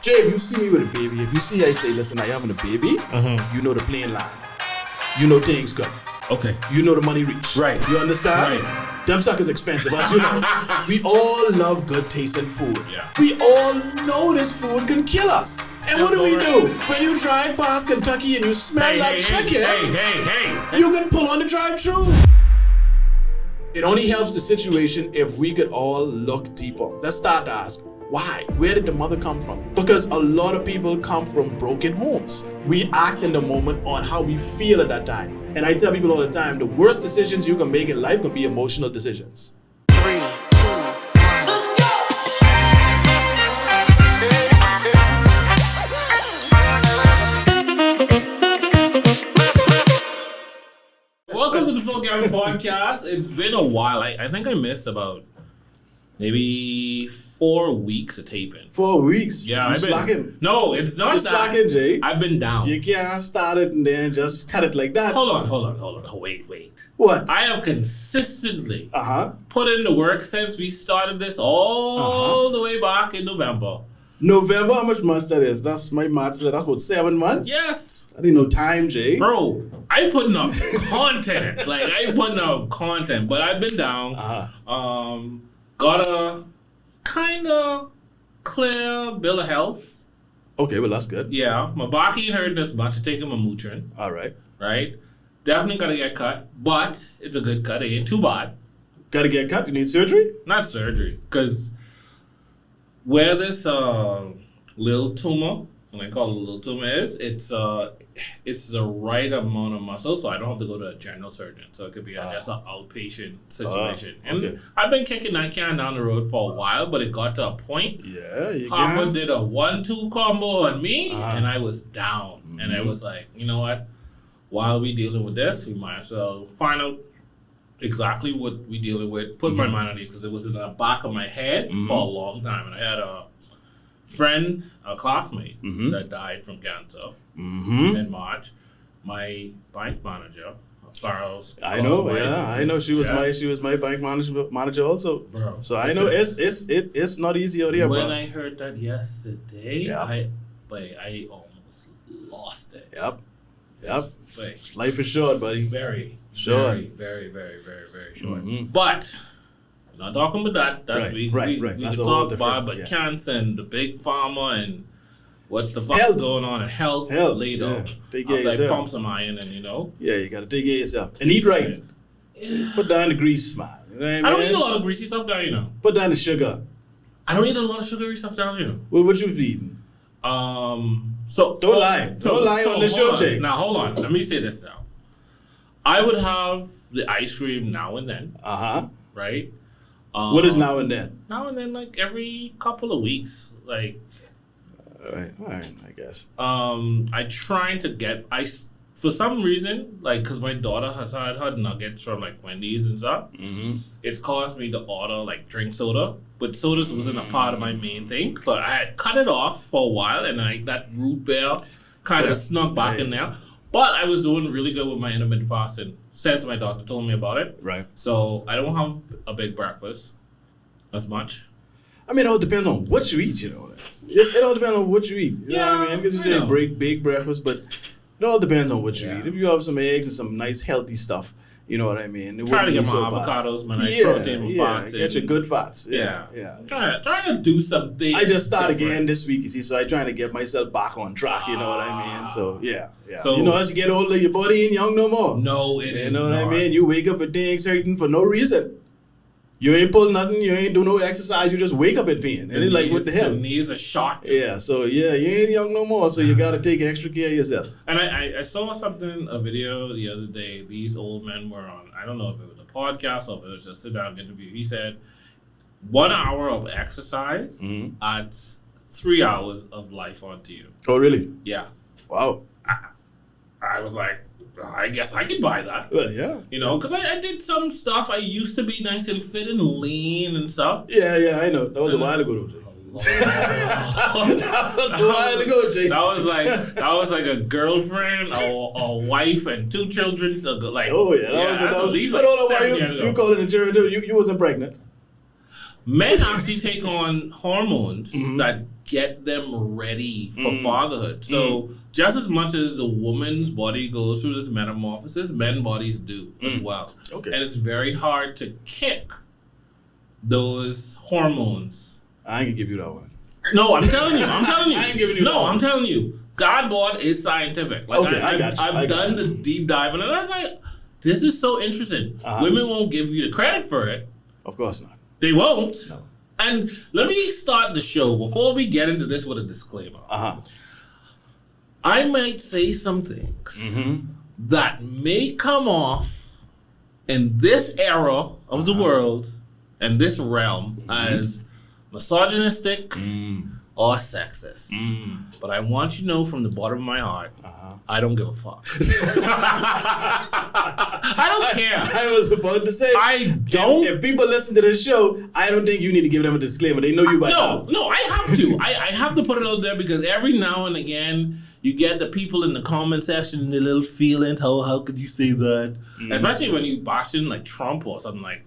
Jay, if you see me with a baby, if you see I say, listen, I having a baby, you know the plane line. You know things good. Okay. You know the money reach. Right. You understand? Right. Them suckers expensive, as you know. We all love good tasting food. Yeah. We all know this food can kill us. And what do we do? When you drive past Kentucky and you smell that chicken, hey. you can pull on the drive-thru. It only helps the situation if we could all look deeper. Let's start to ask, why? Where did the mother come from? Because a lot of people come from broken homes. We act in the moment on how we feel at that time. And I tell people all the time, the worst decisions you can make in life can be emotional decisions. 3, 2, 1. Let's go! Welcome to the Full Gambit podcast. It's been a while. I think I missed about maybe 4 weeks of taping. 4 weeks? Yeah, You're I've been slacking. No, it's not You're that. slacking, Jay. I've been down. You can't start it and then just cut it like that. Hold on. Wait. What? I have consistently Uh-huh. put in the work since we started this all the way back in November. November, how much months that is? That's my maths. That's about 7 months? Yes. I didn't know time, Jay. Bro, I putting up content. But I've been down. Got a kind of clear bill of health. Okay, well, that's good. Yeah, my body ain't hurting as much. I take him a Motrin. All right. Right? Definitely gotta get cut, but it's a good cut. It ain't too bad. Gotta get cut? You need surgery? Not surgery, because where this little tumor, and I call it a little tumor, it's the right amount of muscle, so I don't have to go to a general surgeon. So it could be just an outpatient situation. Okay. And I've been kicking that can down the road for a while, but it got to a point. Yeah, you Harper can. did a 1-2 combo on me, and I was down. And I was like, you know what? While we dealing with this, we might as well find out exactly what we dealing with. Put my mind on these, because it was in the back of my head for a long time. And I had a friend, a classmate, that died from cancer in March. My bank manager, Farrell's. I know. She was my bank manager also. Bro, so I know it's not easy out here, bro. When I heard that yesterday, I almost lost it. Yep. But Life is short, buddy. very Short. very short. But we're not talking about that. That's we Right. can That's a whole talk about different- cancer and the big pharma and what the fuck's Health. going on in health later. Yeah. Take care of Like yourself. pump some iron and Yeah, you gotta take care of yourself. And eat right. Put down the grease, man. You know what I mean? I don't eat a lot of greasy stuff down, you know. Put down the sugar. I don't eat a lot of sugary stuff down, you know. What you eating? So Don't lie. Don't lie on the show, Jay. Now hold on. Let me say this now. I would have the ice cream now and then, right? What is now and then? Now and then, like every couple of weeks, like. All right, I guess. I trying to get for some reason, like, cause my daughter has had her nuggets from like Wendy's and stuff. It's caused me to order like drink soda, but sodas wasn't a part of my main thing. So I had cut it off for a while, and like that root beer kind of snuck back in there. But I was doing really good with my intermittent fasting since my doctor told me about it. Right. So I don't have a big breakfast as much. I mean, it all depends on what you eat, you know. It all depends on what you eat. You know what I mean? Because you say big breakfast, but it all depends on what you eat. If you have some eggs and some nice healthy stuff, you know what I mean? Try to get my avocados, my nice protein with fats. Get your good fats. Yeah. Trying to do something. I just started again this week, you see, so I'm trying to get myself back on track, you know what I mean? So, yeah. So, you know, as you get older, your body ain't young no more. No, it is You know what not. I mean? You wake up with things hurting for no reason. You ain't pull nothing, you ain't do no exercise, you just wake up in pain. And it's like, what the hell? The knees are shot. Yeah, so you ain't young no more, so you gotta take extra care of yourself. And I saw a video the other day. These old men were on, I don't know if it was a podcast or if it was just a sit-down interview. He said 1 hour of exercise adds 3 hours of life onto you. Oh, really? Yeah. Wow. I was like, I guess I could buy that. Well, yeah. You know, because I did some stuff. I used to be nice and fit and lean and stuff. Yeah, I know. That was a while ago, though, Jay. That was a while ago, Jay. That was like a girlfriend, a wife, and 2 children. Like, oh, yeah. That was at least like 7 years ago. You call it a journey. You wasn't pregnant. Men actually take on hormones that get them ready for fatherhood. So just as much as the woman's body goes through this metamorphosis, men's bodies do as well. Okay. And it's very hard to kick those hormones. I ain't gonna give you that one. No, I'm telling you. I ain't giving you that one. I'm telling you. Godboard is scientific. Like Okay, I got you. I've done the deep dive, and I was like, this is so interesting. Women won't give you the credit for it. Of course not. They won't. No. And let me start the show before we get into this with a disclaimer. I might say some things that may come off in this era of the world and this realm as misogynistic or sexist. But I want you to know from the bottom of my heart, I don't give a fuck. I don't care. I was about to say, I don't. If people listen to this show, I don't think you need to give them a disclaimer. They know you by now. No, I have to. I have to put it out there because every now and again, you get the people in the comment section and their little feelings. How could you say that? Especially when you bashing like Trump or something like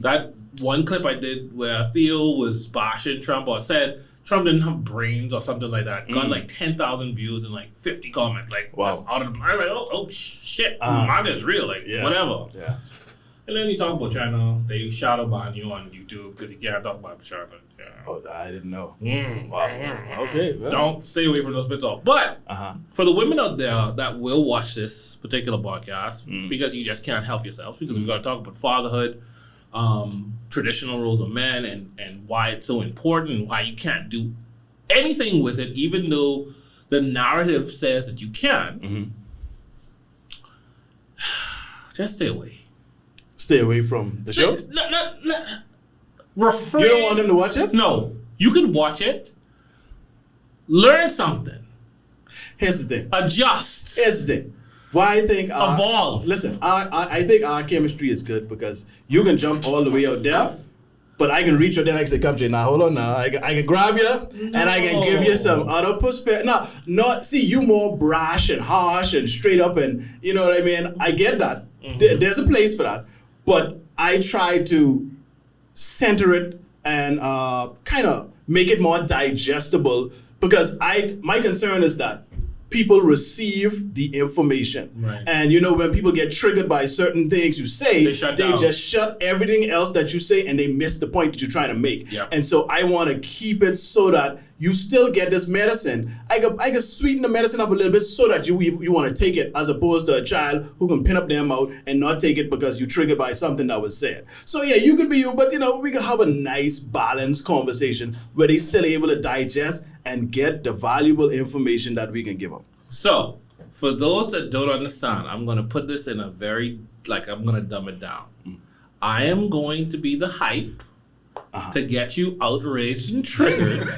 that. One clip I did where Theo was bashing Trump or said Trump didn't have brains or something like that. Got like 10,000 views and like 50 comments. Like, that's out of the I was like, oh shit, MAGA is real. Like, whatever. Yeah. And then you talk about China. They shadow ban you on YouTube because you can't talk about China. Yeah. Oh, I didn't know. Wow. Okay. Well. Don't stay away from those bits off. But for the women out there that will watch this particular podcast, because you just can't help yourself, because we've got to talk about fatherhood, traditional roles of men, and why it's so important, and why you can't do anything with it, even though the narrative says that you can. Just stay away. Stay away from the show? No. Refrain. You don't want them to watch it? No. You can watch it. Learn something. Here's the thing. Adjust. Here's the thing. Why I think evolve. Listen, I think our chemistry is good because you can jump all the way out there, but I can reach out there and I can say, come to you now, hold on now. I can grab you and I can give you some other perspective. Now, see, you more brash and harsh and straight up, and you know what I mean? I get that. There's a place for that. But I try to center it and kind of make it more digestible, because my concern is that people receive the information. Right. And you know, when people get triggered by certain things you say, they just shut everything else that you say and they miss the point that you're trying to make. Yep. And so I want to keep it so that you still get this medicine. I can sweeten the medicine up a little bit so that you want to take it, as opposed to a child who can pin up their mouth and not take it because you're triggered by something that was said. So yeah, you could be you, but you know, we can have a nice balanced conversation where they're still able to digest and get the valuable information that we can give them. So, for those that don't understand, I'm going to put this in a very, I'm going to dumb it down. I am going to be the hype to get you outraged and triggered.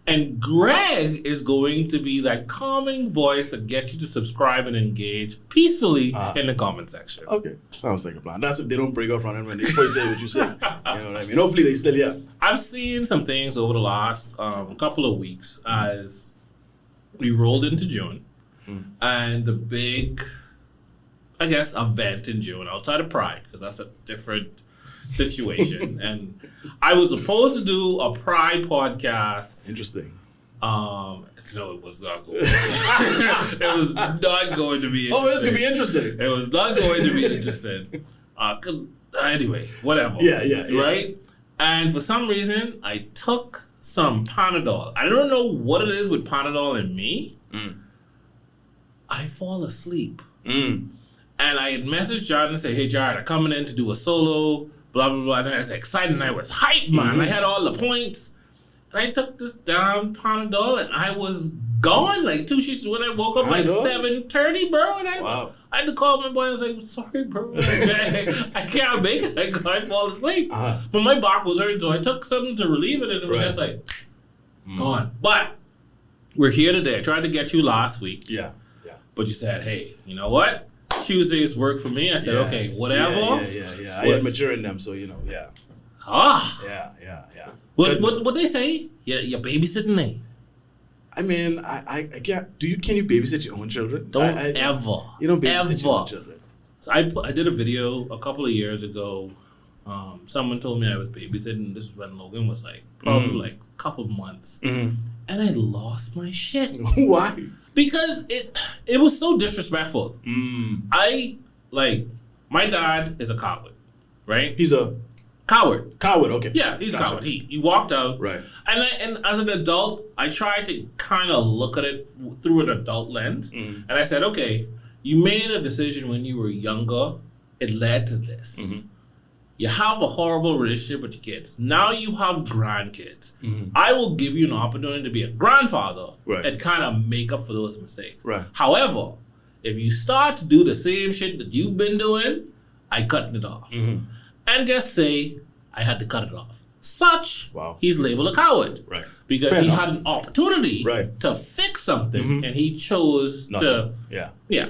And Greg is going to be that calming voice that gets you to subscribe and engage peacefully in the comment section. Okay, sounds like a plan. That's if they don't break up from it when they first say what you say. You know what I mean? Hopefully they still here. I've seen some things over the last couple of weeks as we rolled into June, and the big, I guess, event in June outside of Pride, because that's a different situation. And I was supposed to do a Pride podcast. Interesting. No, it was not going. It was not going to be interesting. Oh, it's gonna be interesting. It was not going to be interesting. Anyway, whatever. Yeah. Right? And for some reason, I took some Panadol. I don't know what it is with Panadol and me. I fall asleep. And I had messaged Jared and said, hey, Jared, I'm coming in to do a solo, blah, blah, blah. And I was excited and I was hyped, man. I had all the points. And I took this damn Panadol and I was gone like 2 sheets when I woke up like 7:30, bro. And I had to call my boy. I was like, sorry, bro. I can't make it. I fall asleep. But my back was hurting, so I took something to relieve it, and it was just like, gone. But we're here today. I tried to get you last week. Yeah. But you said, hey, you know what? Tuesdays work for me. I said, okay, whatever. Yeah. I am mature in them, so you know, Yeah. What they say? You're babysitting me. I mean, I can't. Can you babysit your own children? Don't ever. You don't babysit your own children. So I did a video a couple of years ago someone told me I was babysitting. This was when Logan was like probably like a couple months, and I lost my shit. Why? Because it was so disrespectful. My dad is a coward, right? He's a coward. Coward, okay. Yeah, he's a coward. He walked out. Right. And as an adult, I tried to kind of look at it through an adult lens. And I said, okay, you made a decision when you were younger. It led to this. You have a horrible relationship with your kids. Now you have grandkids. I will give you an opportunity to be a grandfather and kind of make up for those mistakes. Right. However, if you start to do the same shit that you've been doing, I cut it off. And just say, I had to cut it off. He's labeled a coward. Right. Because Fair he enough. had an opportunity to fix something and he chose to. Yeah.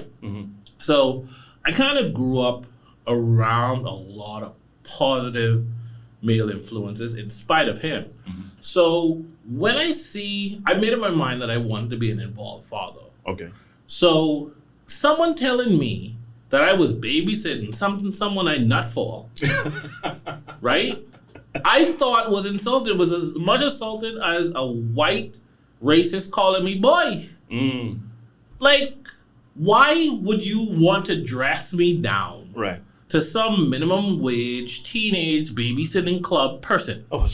So I kind of grew up around a lot of positive male influences in spite of him. So when I made up my mind that I wanted to be an involved father. Okay. So someone telling me that I was babysitting someone I nut for, right? I thought was insulting, was as much assaulted as a white racist calling me boy. Like, why would you want to dress me down to some minimum wage teenage babysitting club person? Oh,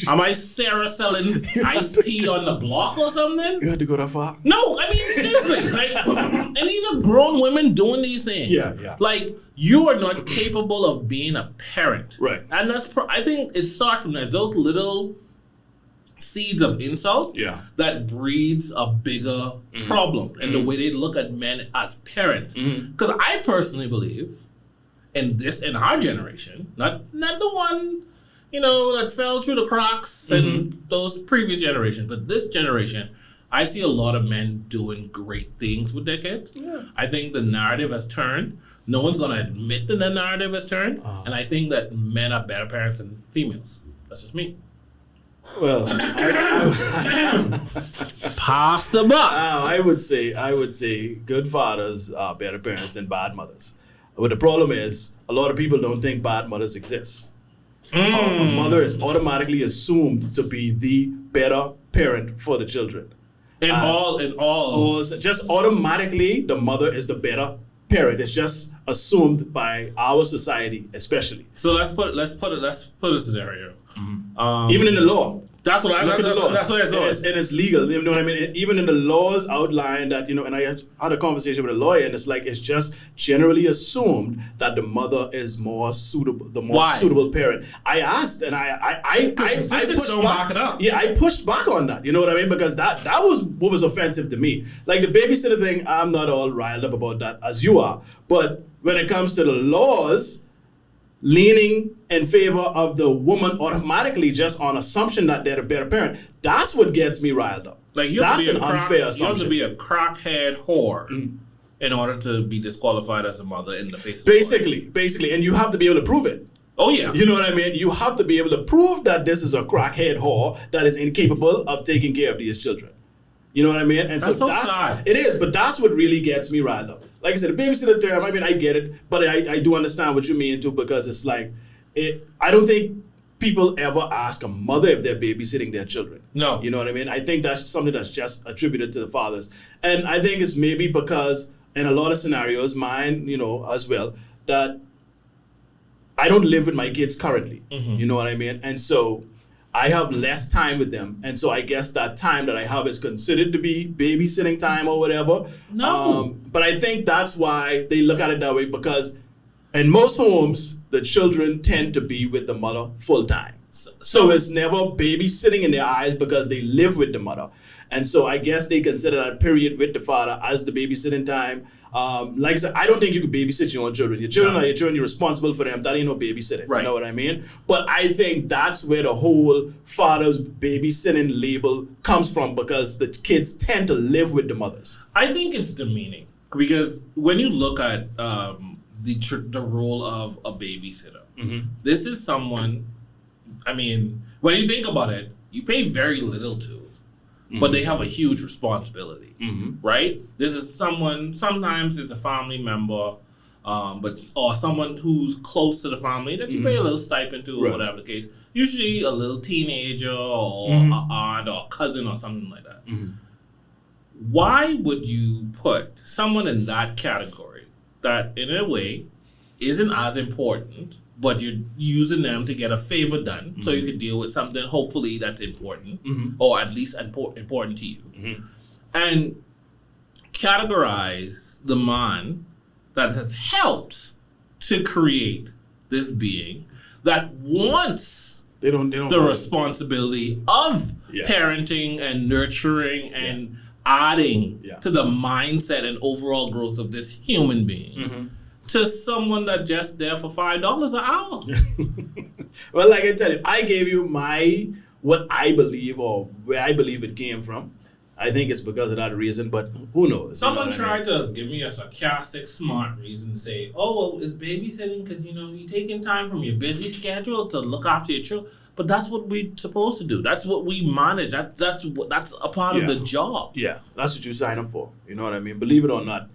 Am I Sarah selling iced tea on the block or something? you had to go that far? No, I mean, seriously. And these are grown women doing these things. Yeah. Like, you are not capable of being a parent. Right. And I think it starts from there. Those little seeds of insult that breeds a bigger problem in the way they look at men as parents. Because I personally believe in our generation, not the one, that fell through the cracks and those previous generations, but this generation, I see a lot of men doing great things with their kids. I think the narrative has turned. No one's going to admit that the narrative has turned. And I think that men are better parents than females. That's just me. Well, Pass the buck. I would say good fathers are better parents than bad mothers. But the problem is, a lot of people don't think bad mothers exist. A mother is automatically assumed to be the better parent for the children. In all. Just automatically, the mother is the better parent. It's just assumed by our society, especially. So let's put a scenario. Even in the law. That's what Look at the law. That's what it's going. It is legal. You know what I mean? Even in the laws outlined that, and I had a conversation with a lawyer, and it's just generally assumed that the mother is more suitable, suitable parent. I asked, and I pushed back it up. Yeah, I pushed back on that. You know what I mean? Because that was what was offensive to me. Like the babysitter thing, I'm not all riled up about that as you are. But when it comes to the laws, leaning in favor of the woman automatically just on assumption that they're a better parent, that's what gets me riled up. Like that's an unfair assumption. You have to be a crackhead whore in order to be disqualified as a mother in the face of Basically, and you have to be able to prove it. Oh yeah. You know what I mean? You have to be able to prove that this is a crackhead whore that is incapable of taking care of these children. You know what I mean? And that's sad. It is, but that's what really gets me riled up. Like I said, the babysitter term, I mean, I get it, but I do understand what you mean too, because it's like, I don't think people ever ask a mother if they're babysitting their children. No. You know what I mean? I think that's something that's just attributed to the fathers. And I think it's maybe because in a lot of scenarios, mine, as well, that I don't live with my kids currently. You know what I mean? And so I have less time with them. And so I guess that time that I have is considered to be babysitting time or whatever. No. But I think that's why they look at it that way, because in most homes, the children tend to be with the mother full time. So it's never babysitting in their eyes because they live with the mother. And so I guess they consider that period with the father as the babysitting time. Like I said, I don't think you could babysit your own children. Your children are your children, you're responsible for them. That ain't no babysitting. Right. You know what I mean? But I think that's where the whole father's babysitting label comes from, because the kids tend to live with the mothers. I think it's demeaning, because when you look at the role of a babysitter, this is someone, I mean, when you think about it, you pay very little to, but they have a huge responsibility, right? This is someone, sometimes it's a family member, or someone who's close to the family that you pay a little stipend to, or whatever the case. Usually a little teenager or an aunt or a cousin or something like that. Why would you put someone in that category that, in a way, isn't as important, but you're using them to get a favor done so you can deal with something hopefully that's important, or at least important to you, and categorize the man that has helped to create this being that wants the responsibility of parenting and nurturing and adding to the mindset and overall growth of this human being to someone that just there for $5 an hour. Well, like I tell you, I gave you what I believe or where I believe it came from. I think it's because of that reason, but who knows? Someone tried to give me a sarcastic, smart reason to say, oh, well, it's babysitting because, you're taking time from your busy schedule to look after your children. But that's what we're supposed to do. That's what we manage. That's a part of the job. Yeah, that's what you sign up for. You know what I mean? Believe it or not,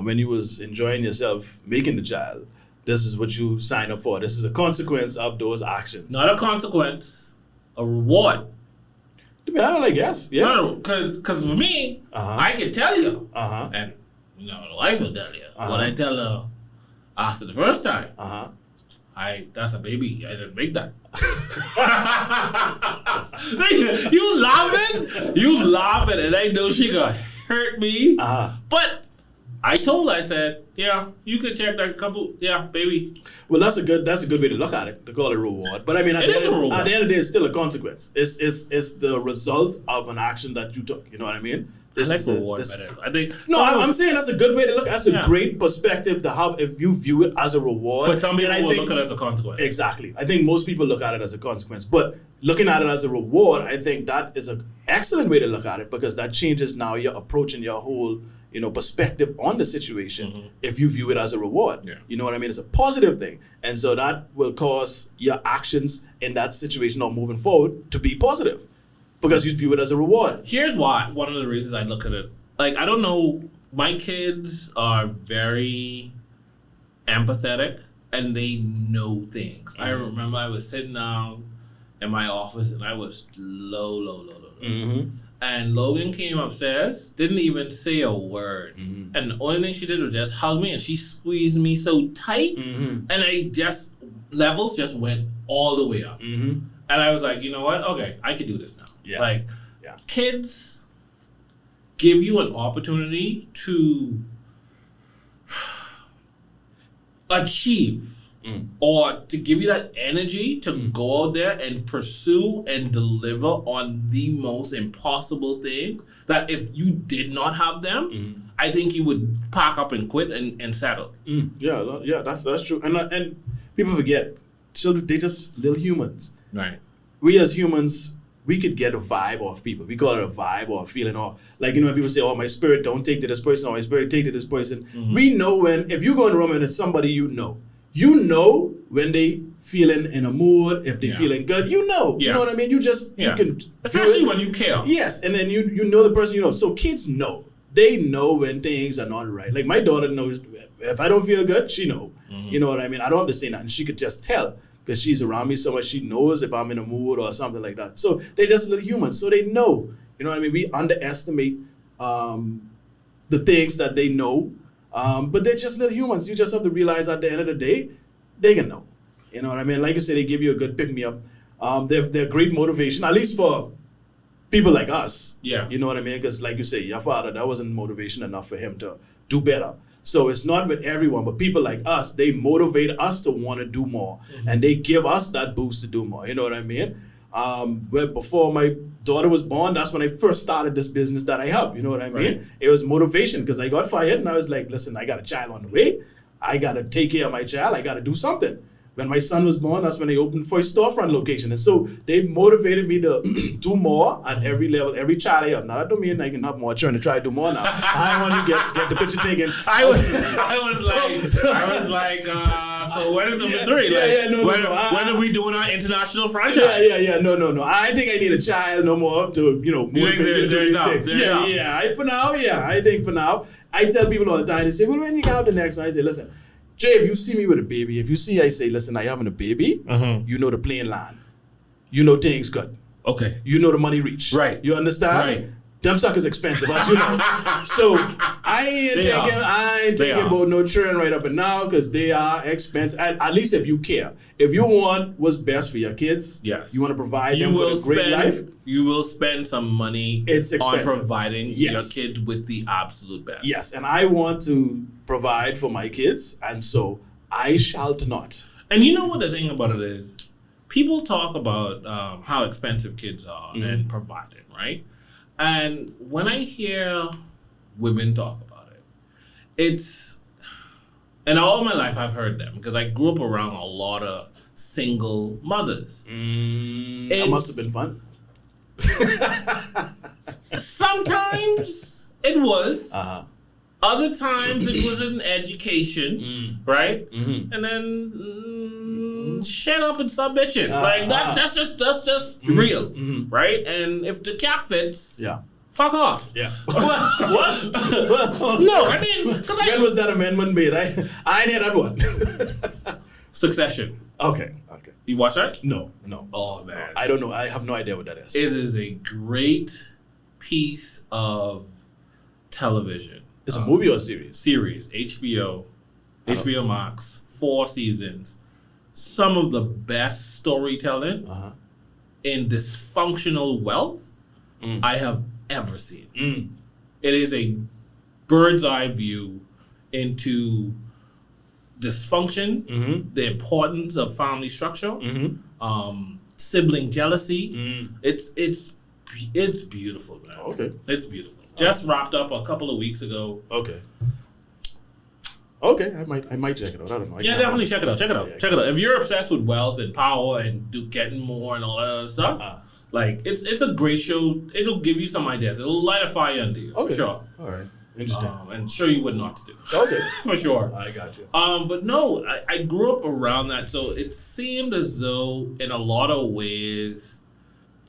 when you was enjoying yourself making the child, this is what you sign up for. This is a consequence of those actions. Not a consequence, a reward. I guess, yeah. No, because for me, I can tell you, and the wife will tell you what I tell her after the first time. That's a baby. I didn't make that. You laughing, and I know she gonna hurt me. But I told her, I said, yeah, you could check that couple, baby. Well, that's a good way to look at it, to call it a reward. But I mean, at the end of the day, it's still a consequence. It's the result of an action that you took. You know what I mean? I like reward better. I think. No, I'm saying that's a good way to look. That's a great perspective to have if you view it as a reward. But some people will look at it as a consequence. Exactly. I think most people look at it as a consequence. But looking at it as a reward, I think that is an excellent way to look at it because that changes now your approach and your whole perspective on the situation if you view it as a reward. Yeah. You know what I mean? It's a positive thing. And so that will cause your actions in that situation or moving forward to be positive because you view it as a reward. Here's why. One of the reasons I look at it. Like, I don't know, my kids are very empathetic and they know things. I remember I was sitting down in my office and I was low. And Logan came upstairs, didn't even say a word. And the only thing she did was just hug me and she squeezed me so tight. And levels just went all the way up. And I was like, you know what? Okay, I can do this now. Yeah. Kids give you an opportunity to achieve or to give you that energy to go out there and pursue and deliver on the most impossible things that if you did not have them, I think you would pack up and quit and settle. Yeah, that's true. And people forget, children, they just little humans. Right. We as humans, we could get a vibe off people. We call it a vibe or a feeling off. Like, when people say, oh, my spirit don't take to this person or my spirit take to this person. We know if you go in a room and it's somebody you know when they feeling in a mood, if they feeling good, you know what I mean? You can especially when you care. Yes, and then you know the person you know. So kids know. They know when things are not right. Like my daughter knows if I don't feel good, she know. You know what I mean? I don't have to say nothing. She could just tell because she's around me so much. She knows if I'm in a mood or something like that. So they're just little humans. So they know. You know what I mean? We underestimate the things that they know. But they're just little humans. You just have to realize at the end of the day, they can know. You know what I mean? Like you said, they give you a good pick-me-up. They're great motivation, at least for people like us. Yeah. You know what I mean? Because like you say, your father, that wasn't motivation enough for him to do better. So it's not with everyone, but people like us, they motivate us to want to do more. And they give us that boost to do more. You know what I mean? Before my daughter was born, that's when I first started this business that I have. You know what I mean? Right. It was motivation because I got fired and I was like, listen, I got a child on the way. I got to take care of my child. I got to do something. When my son was born, that's when they opened for a storefront location. And so they motivated me to do more at every level, every child I have. Now, that don't mean I can have more children to try to do more now. I want to get the picture taken. I was like, so when is number 3? When are we doing our international franchise? Yeah. No. I think I need a child no more to, motivate these things. I think for now, I tell people all the time, they say, well, when you got the next one, I say, listen, Jay, if you see me with a baby, if you see I say, listen, I having a baby, you know the plane land. You know things good. Okay. You know the money reach. Right. You understand? Right. Them suckers expensive, as you know. So I ain't thinking about no children right up and now because they are expensive. At least if you care. If you want what's best for your kids, yes, you want to provide them with a great life. You will spend some money on providing your kid with the absolute best. Yes, and I want to provide for my kids, and so I shall not. And you know what the thing about it is? People talk about how expensive kids are and providing, right? And when I hear women talk about it, and all my life I've heard them because I grew up around a lot of single mothers. That must have been fun. Sometimes it was. Other times it was an education, right? And then shut up and stop bitching. Like that's just real, right? And if the cat fits, fuck off. Yeah. What? No, I mean, when was that amendment made? I ain't hear that one. Succession. Okay. You watch that? No. Oh man, I don't know. I have no idea what that is. It is a great piece of television. It's a movie or a series? Series, HBO Max, 4 seasons. Some of the best storytelling in dysfunctional wealth I have ever seen. It is a bird's eye view into dysfunction, the importance of family structure, sibling jealousy. It's beautiful, man. Okay. It's beautiful. Just wrapped up a couple of weeks ago. Okay, I might check it out. I don't know. Definitely check it out. Check it out. If you're obsessed with wealth and power and getting more and all that other stuff, like it's a great show. It'll give you some ideas. It'll light a fire under you for sure. All right, interesting. And show you what not to do. Okay, for sure. I got you. But no, I grew up around that, so it seemed as though in a lot of ways,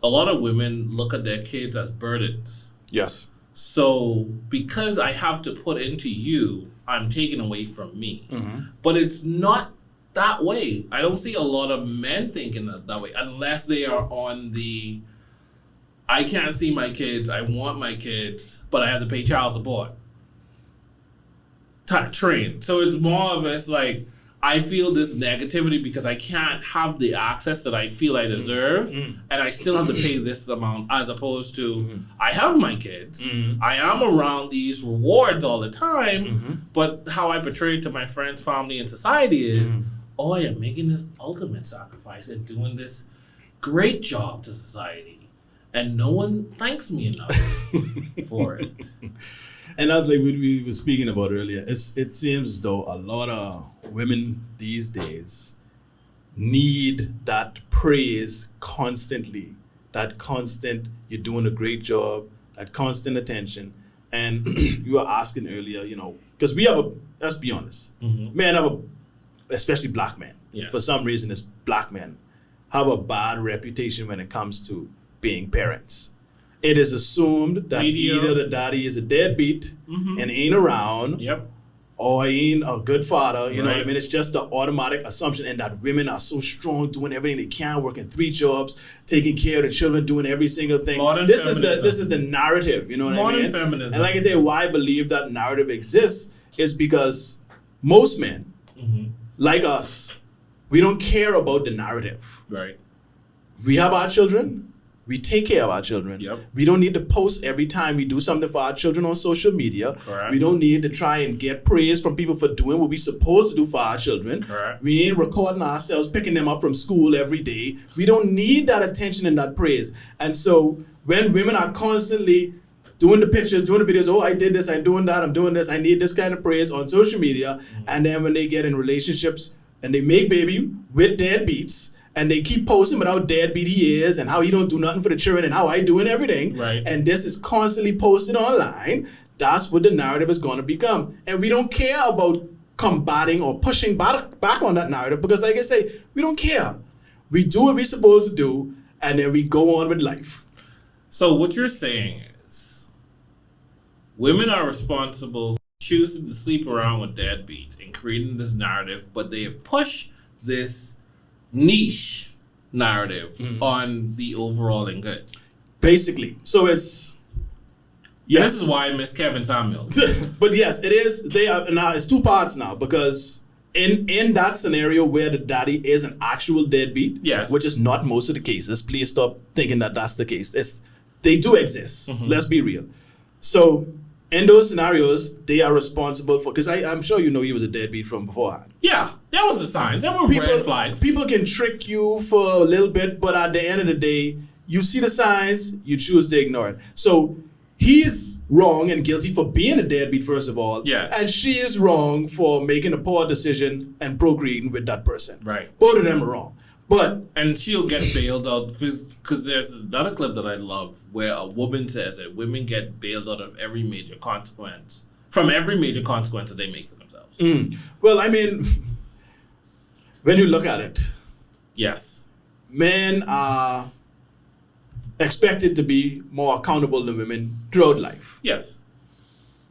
a lot of women look at their kids as burdens. Yes. So because I have to put into you, I'm taking away from me. But it's not that way. I don't see a lot of men thinking that way unless they are on the I can't see my kids, I want my kids, but I have to pay child support train. So it's more of it's like I feel this negativity because I can't have the access that I feel I deserve, and I still have to pay this amount, as opposed to I have my kids, I am around these rewards all the time, but how I portray it to my friends, family, and society is, I am making this ultimate sacrifice and doing this great job to society, and no one thanks me enough for it. And as like we were speaking about earlier, it seems as though a lot of women these days need that praise constantly, that constant, you're doing a great job, that constant attention. And you were asking earlier, because we have let's be honest, men have especially black men, for some reason it's black men, have a bad reputation when it comes to being parents. It is assumed that either the daddy is a deadbeat and ain't around, or he ain't a good father. You know what I mean? It's just the automatic assumption, and that women are so strong, doing everything they can, working 3 jobs, taking care of the children, doing every single thing. This is the narrative. You know what I mean? Modern feminism. And like I say, why I believe that narrative exists is because most men, like us, we don't care about the narrative. Right. We have our children. We take care of our children. We don't need to post every time we do something for our children on social media. We don't need to try and get praise from people for doing what we're supposed to do for our children. We ain't recording ourselves, picking them up from school every day. We don't need that attention and that praise. And so when women are constantly doing the pictures, doing the videos, I did this, I'm doing that, I'm doing this, I need this kind of praise on social media. And then when they get in relationships and they make baby with deadbeats, and they keep posting about how deadbeat he is and how he don't do nothing for the children and how I do and everything. And this is constantly posted online. That's what the narrative is going to become. And we don't care about combating or pushing back on that narrative because, like I say, we don't care. We do what we're supposed to do, and then we go on with life. So what you're saying is women are responsible for choosing to sleep around with deadbeats and creating this narrative, but they have pushed this niche narrative on the overall and good. Basically. So it's... Yes. This is why I miss Kevin Samuels. But yes, it is. They are now. It's two parts now because in that scenario where the daddy is an actual deadbeat, yes, which is not most of the cases. Please stop thinking that that's the case. They do exist. Let's be real. So in those scenarios, they are responsible for. Because I'm sure you know he was a deadbeat from beforehand. Yeah, that was the signs. There were red flags. People can trick you for a little bit, but at the end of the day, you see the signs, you choose to ignore it. So he's wrong and guilty for being a deadbeat, first of all. Yes. And she is wrong for making a poor decision and procreating with that person. Right. Both of them are wrong. And she'll get bailed out because there's another clip that I love where a woman says that women get bailed out of every major consequence that they make for themselves. Well, I mean, when you look at it, yes, men are expected to be more accountable than women throughout life. Yes.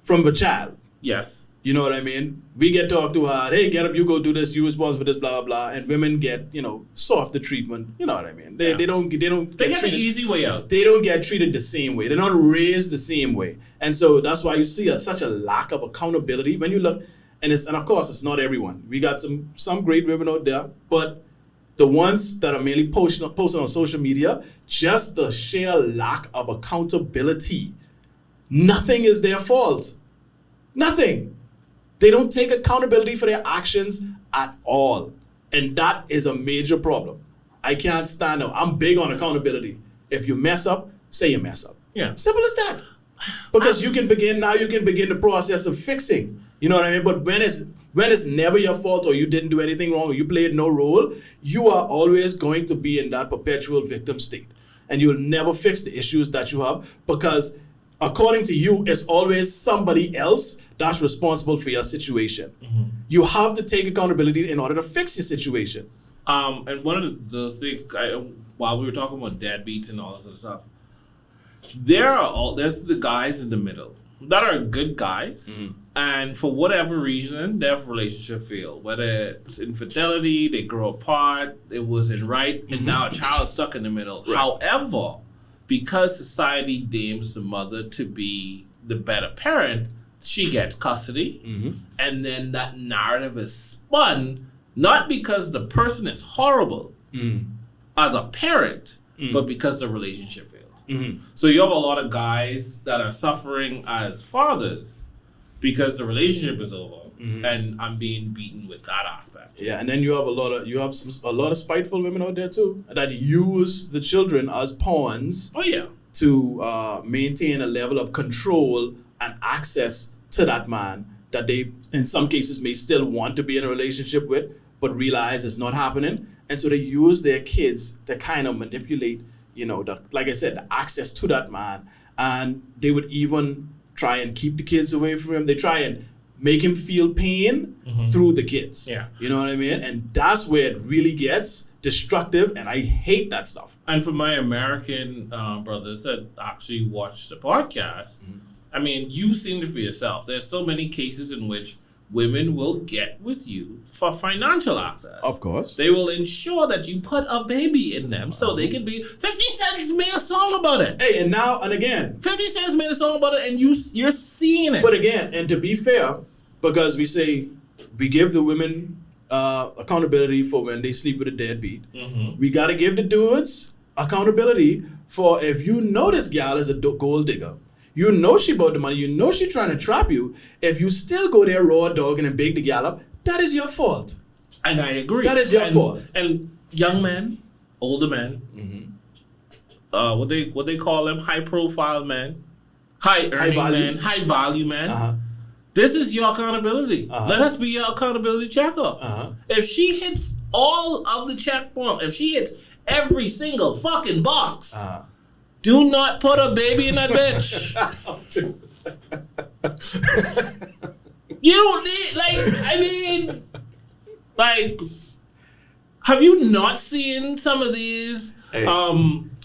From a child. Yes. You know what I mean? We get talked too hard. Hey, get up, you go do this, you responsible for this, blah, blah, blah. And women get, softer treatment. You know what I mean? They don't get the easy way out. They don't get treated the same way. They're not raised the same way. And so that's why you see such a lack of accountability when you look. And of course, it's not everyone. We got some great women out there, but the ones that are mainly posting on social media, just the sheer lack of accountability. Nothing is their fault. Nothing. They don't take accountability for their actions at all. And that is a major problem. I can't stand up. I'm big on accountability. If you mess up, say you mess up. Yeah. Simple as that. Because you can begin the process of fixing. You know what I mean? But when it's never your fault or you didn't do anything wrong or you played no role, you are always going to be in that perpetual victim state. And you'll never fix the issues that you have because according to you, it's always somebody else that's responsible for your situation. You have to take accountability in order to fix your situation. And one of the things, while we were talking about deadbeats and all this other stuff, there's the guys in the middle that are good guys, and for whatever reason, their relationship failed. Whether it's infidelity, they grow apart, it wasn't right, and now a child is stuck in the middle. Right. However, because society deems the mother to be the better parent, she gets custody, and then that narrative is spun, not because the person is horrible as a parent, but because the relationship failed. So you have a lot of guys that are suffering as fathers because the relationship is over, and I'm being beaten with that aspect. Yeah, and then you have a lot of spiteful women out there too that use the children as pawns. Oh yeah, to maintain a level of control and access to that man that they, in some cases, may still want to be in a relationship with, but realize it's not happening, and so they use their kids to kind of manipulate. Like I said, the access to that man, and they would even try and keep the kids away from him. They try and make him feel pain through the kids. Yeah. You know what I mean? And that's where it really gets destructive, and I hate that stuff. And for my American brothers that actually watch the podcast, I mean, you've seen it for yourself. There's so many cases in which women will get with you for financial access. Of course. They will ensure that you put a baby in them so they can be... 50 Cent made a song about it. Hey, and now, and again... 50 Cent made a song about it, and you're seeing it. But again, and to be fair, because we say we give the women accountability for when they sleep with a deadbeat, we got to give the dudes accountability for if you know this gal is a gold digger, you know she about the money, you know she trying to trap you, if you still go there raw dogging and bake the gal up, that is your fault. And I agree. That is your fault. And young men, older men, what they call them, high profile men, high value men, high value men. This is your accountability. Let us be your accountability checker. If she hits all of the checkpoints, if she hits every single fucking box, do not put a baby in that bitch. You don't need, have you not seen some of these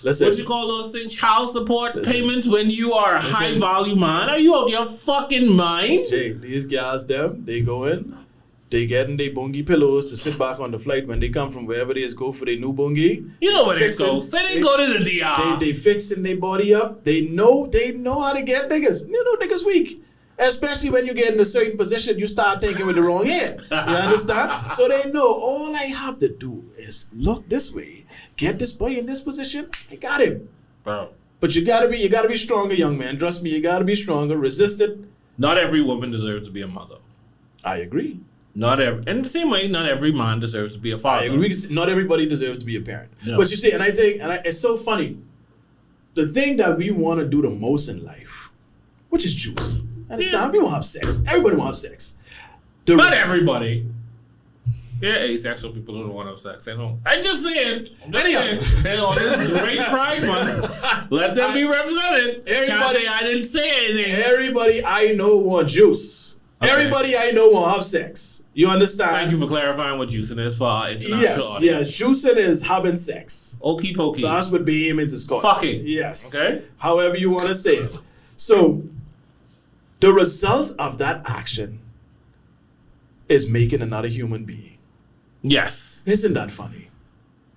Listen. What you call those things? Child support payments when you are a high value man? Are you out of your fucking mind? Jay, these guys, they go in, they get in their bungie pillows to sit back on the flight when they come from wherever they is go for their new bungie. You know where they go. Say they go to the DR. They fixing their body up. They know how to get niggas. You know niggas weak. Especially when you get in a certain position, you start thinking with the wrong head. You understand? So they know all I have to do is look this way, get this boy in this position. I got him, bro. But you gotta be stronger, young man. Trust me, you gotta be stronger. Resist it. Not every woman deserves to be a mother. I agree. In the same way, not every man deserves to be a father. I agree. Not everybody deserves to be a parent. No. But you see, it's so funny. The thing that we want to do the most in life, which is juice. Understand? We want to have sex. Everybody want to have sex. Not everybody. Yeah, asexual people don't want to have sex. I'm just saying. They're on this great Pride Month. Let them be represented. Can't say I didn't say anything. Everybody I know want juice. Okay. Everybody I know want to have sex. You understand? Thank you for clarifying what juicing is for our international audience. Yes, juicing is having sex. Okie pokey. That's what BABYSITTING is called. Fucking. Yes. Okay. However you want to say it. So, the result of that action is making another human being. Yes. Isn't that funny?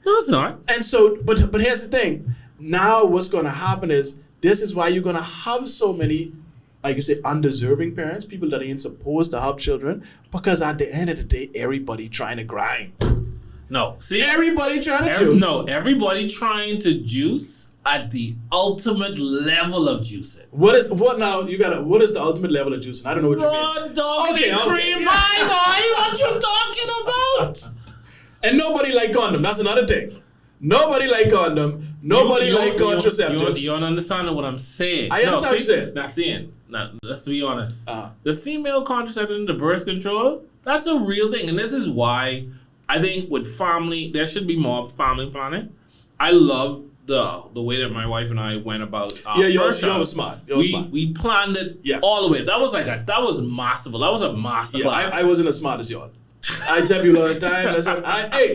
No, it's not. And so, but here's the thing. Now what's going to happen is, this is why you're going to have so many, like you say, undeserving parents, people that ain't supposed to have children, because at the end of the day, everybody trying to grind. No. See? Everybody trying to juice. No, everybody trying to juice at the ultimate level of juicing. What is the ultimate level of juicing? I don't know what you mean. Raw dog and cream pie, boy. What you talking about? And nobody like condom. That's another thing. Nobody like condom. Nobody like contraceptives. You don't understand what I'm saying. I understand what you're saying. Not saying. Now, let's be honest. The female contraceptive, the birth control, that's a real thing. And this is why I think with family, there should be more family planning. I love the way that my wife and I went about our first child. You was smart. We planned it all the way. That was massive. That was a massive. I wasn't as smart as y'all. I tell you all the time. Listen, I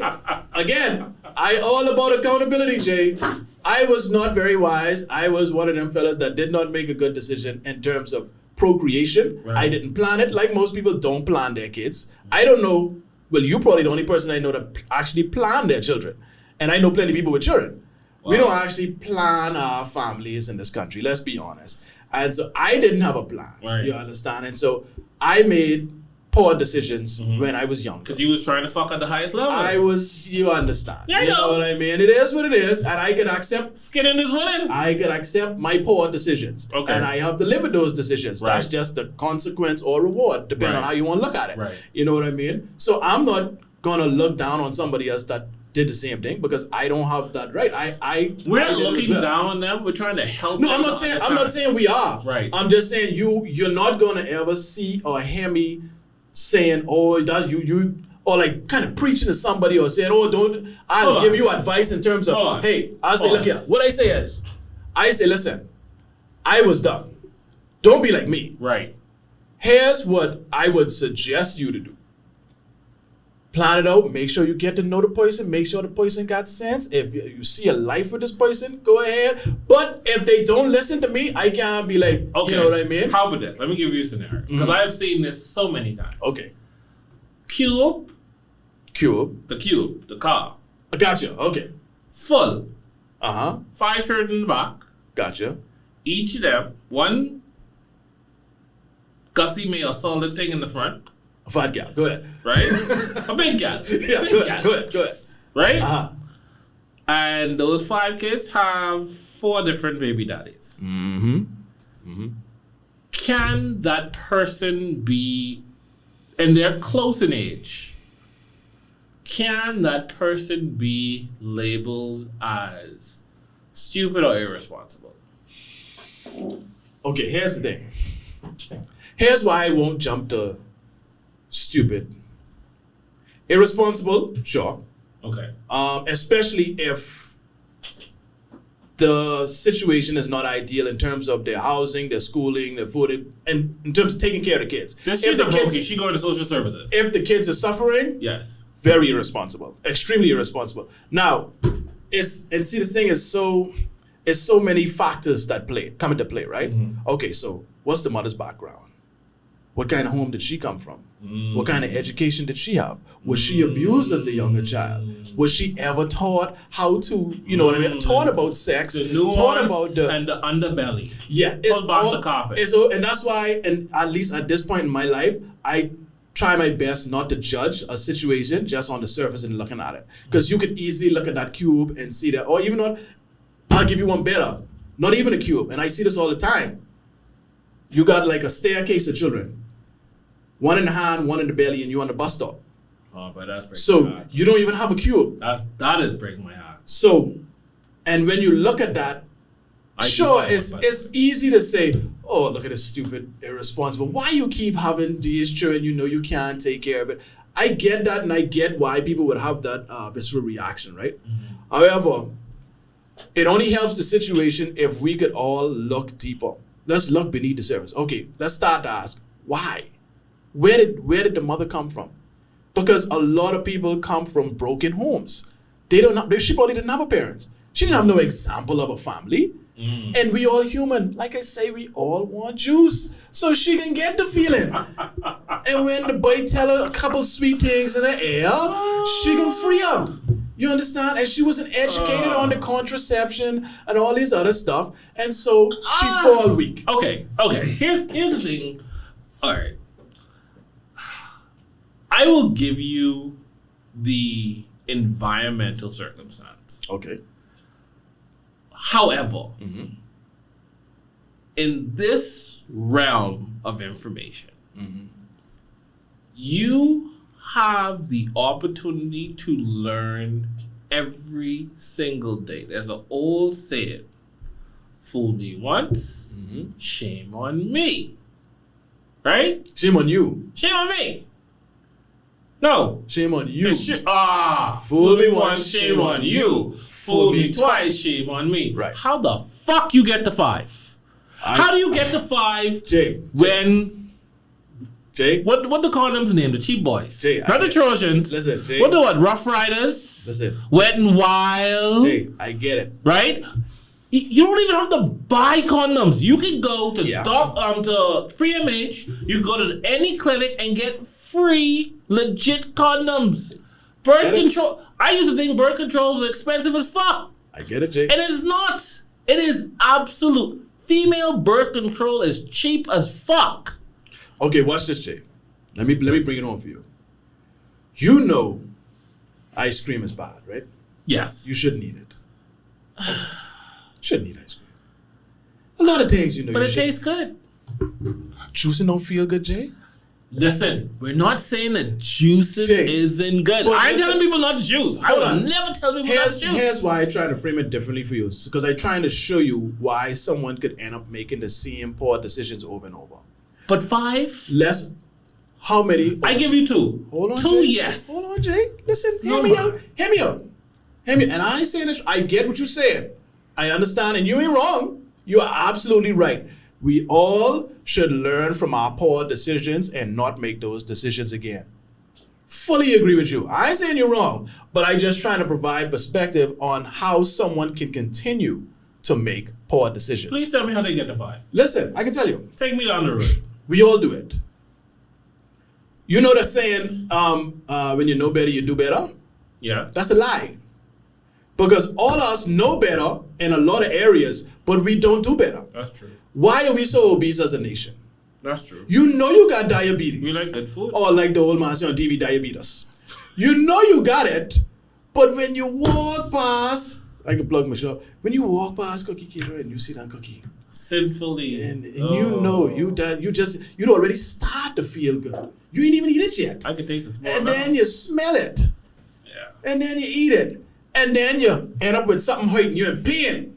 all about accountability, Jay. I was not very wise. I was one of them fellas that did not make a good decision in terms of procreation. Right. I didn't plan it. Like most people don't plan their kids. I don't know. Well, you're probably the only person I know that actually plan their children. And I know plenty of people with children. Wow. We don't actually plan our families in this country, let's be honest. And so I didn't have a plan, right. You understand? And so I made poor decisions when I was young. Because you was trying to fuck at the highest level. You understand. Yeah, you know what I mean? It is what it is, and I can accept... Skinning is winning. I can accept my poor decisions. Okay. And I have to live with those decisions. Right. That's just the consequence or reward, depending on how you want to look at it. Right. You know what I mean? So I'm not going to look down on somebody else that did the same thing because I don't have that right. We're not looking down on them. We're trying to help them. No, I'm not saying we are. Right. I'm just saying you're not going to ever see or hear me saying, oh, that's you or like kind of preaching to somebody or saying, oh, I'll give you advice in terms of, hey, I'll say, look here. What I say is, listen, I was dumb. Don't be like me. Right. Here's what I would suggest you to do. Plan it out. Make sure you get to know the person. Make sure the person got sense. If you see a life with this person, go ahead. But if they don't listen to me, I can't be like, okay, you know what I mean? How about this? Let me give you a scenario. Because I've seen this so many times. Okay. Cube. The car. I gotcha. Okay. Full. 5 children in the back. Gotcha. Each of them, one Gussie may assault the thing in the front. A fat gal. Go ahead. Right? A big gal. Yeah, go ahead. Right? And those 5 kids have 4 different baby daddies. Can that person be, and they're close in age, can that person be labeled as stupid or irresponsible? Okay, here's the thing. Here's why I won't jump to stupid. Irresponsible, sure. Okay. Especially if the situation is not ideal in terms of their housing, their schooling, their food, and in terms of taking care of the kids. She's a brokey. She going to social services. If the kids are suffering, yes. Very irresponsible. Extremely irresponsible. Now, see, this thing is it's so many factors that come into play, right? Okay, so what's the mother's background? What kind of home did she come from? What kind of education did she have? Was she abused as a younger child? Was she ever taught how to, you know what I mean? Taught about sex, The nuance taught about and the underbelly. yeah, Pull back the carpet. And that's why, and at least at this point in my life, I try my best not to judge a situation just on the surface and looking at it. Because you could easily look at that cube and see that, or even not, I'll give you one better. Not even a cube. And I see this all the time. You got like a staircase of children. One in the hand, one in the belly, and you on the bus stop. Oh, but that's breaking my So heart. you don't even have a cube. That is breaking my heart. So, and when you look at that, sure, it's easy to say, oh, look at this stupid, irresponsible. Why you keep having these children, you know you can't take care of it. I get that, and I get why people would have that visceral reaction, right? However, it only helps the situation if we could all look deeper. Let's look beneath the surface. Okay, let's start to ask, why? Where did the mother come from? Because a lot of people come from broken homes. She probably didn't have a parents. She didn't have no example of a family. And we all human. Like I say, we all want juice. So she can get the feeling. And when the boy tell her a couple sweet things in the air, she can free up. You understand? And she wasn't educated on the contraception and all these other stuff. And so she fall weak. Okay. Here's the thing. All right. I will give you the environmental circumstance. Okay. However, in this realm of information, you have the opportunity to learn every single day. There's an old saying, fool me once, shame on me. Right? Shame on you. Shame on me. No. Shame on you. Fool me once, shame on you. Fool me twice, shame on me. Right. How the fuck you get to 5? How do you get to 5 when... Jay? What the condoms name? The cheap boys. Jay, not the Trojans. Listen, Jay. What the what? Rough Riders? Listen. Wet and Wild? Jay, I get it. Right? You don't even have to buy condoms. You can go to to PMH. You can go to any clinic and get free, legit condoms. Birth control. I used to think birth control was expensive as fuck. I get it, Jay. And it is not. It is absolute. Female birth control is cheap as fuck. Okay, watch this, Jay. Let me bring it on for you. You know ice cream is bad, right? Yes. You shouldn't eat it. Shouldn't eat ice cream. A lot of things, you know. But it tastes good. Juicing don't feel good, Jay? Listen, we're not saying that juicing Jay, isn't good. I'm telling people not to juice. I would never tell people not to juice. Here's why I try to frame it differently for you. Because I'm trying to show you why someone could end up making the same poor decisions over and over. But 5? How many? I give you 2. Hold on, 2, Jay. yes. Hold on, Jay. Listen, hear me out. And I ain't saying this. I get what you're saying. I understand, and you ain't wrong. You are absolutely right. We all should learn from our poor decisions and not make those decisions again. Fully agree with you. I ain't saying you're wrong, but I just trying to provide perspective on how someone can continue to make poor decisions. Please tell me how they get to 5. Listen, I can tell you. Take me down the road. We all do it. You know that saying, when you know better, you do better? Yeah. That's a lie. Because all of us know better in a lot of areas, but we don't do better. That's true. Why are we so obese as a nation? That's true. You know you got diabetes. You like good food? Or like the old man say on TV, diabetes. You know you got it, but when you walk past, I can plug my show, when you walk past Cookie Cater and you see that cookie, sinfully, and you know you'd already start to feel good. You ain't even eat it yet. I can taste the smell. And then you smell it. Yeah. And then you eat it. And then you end up with something hurting you and pain.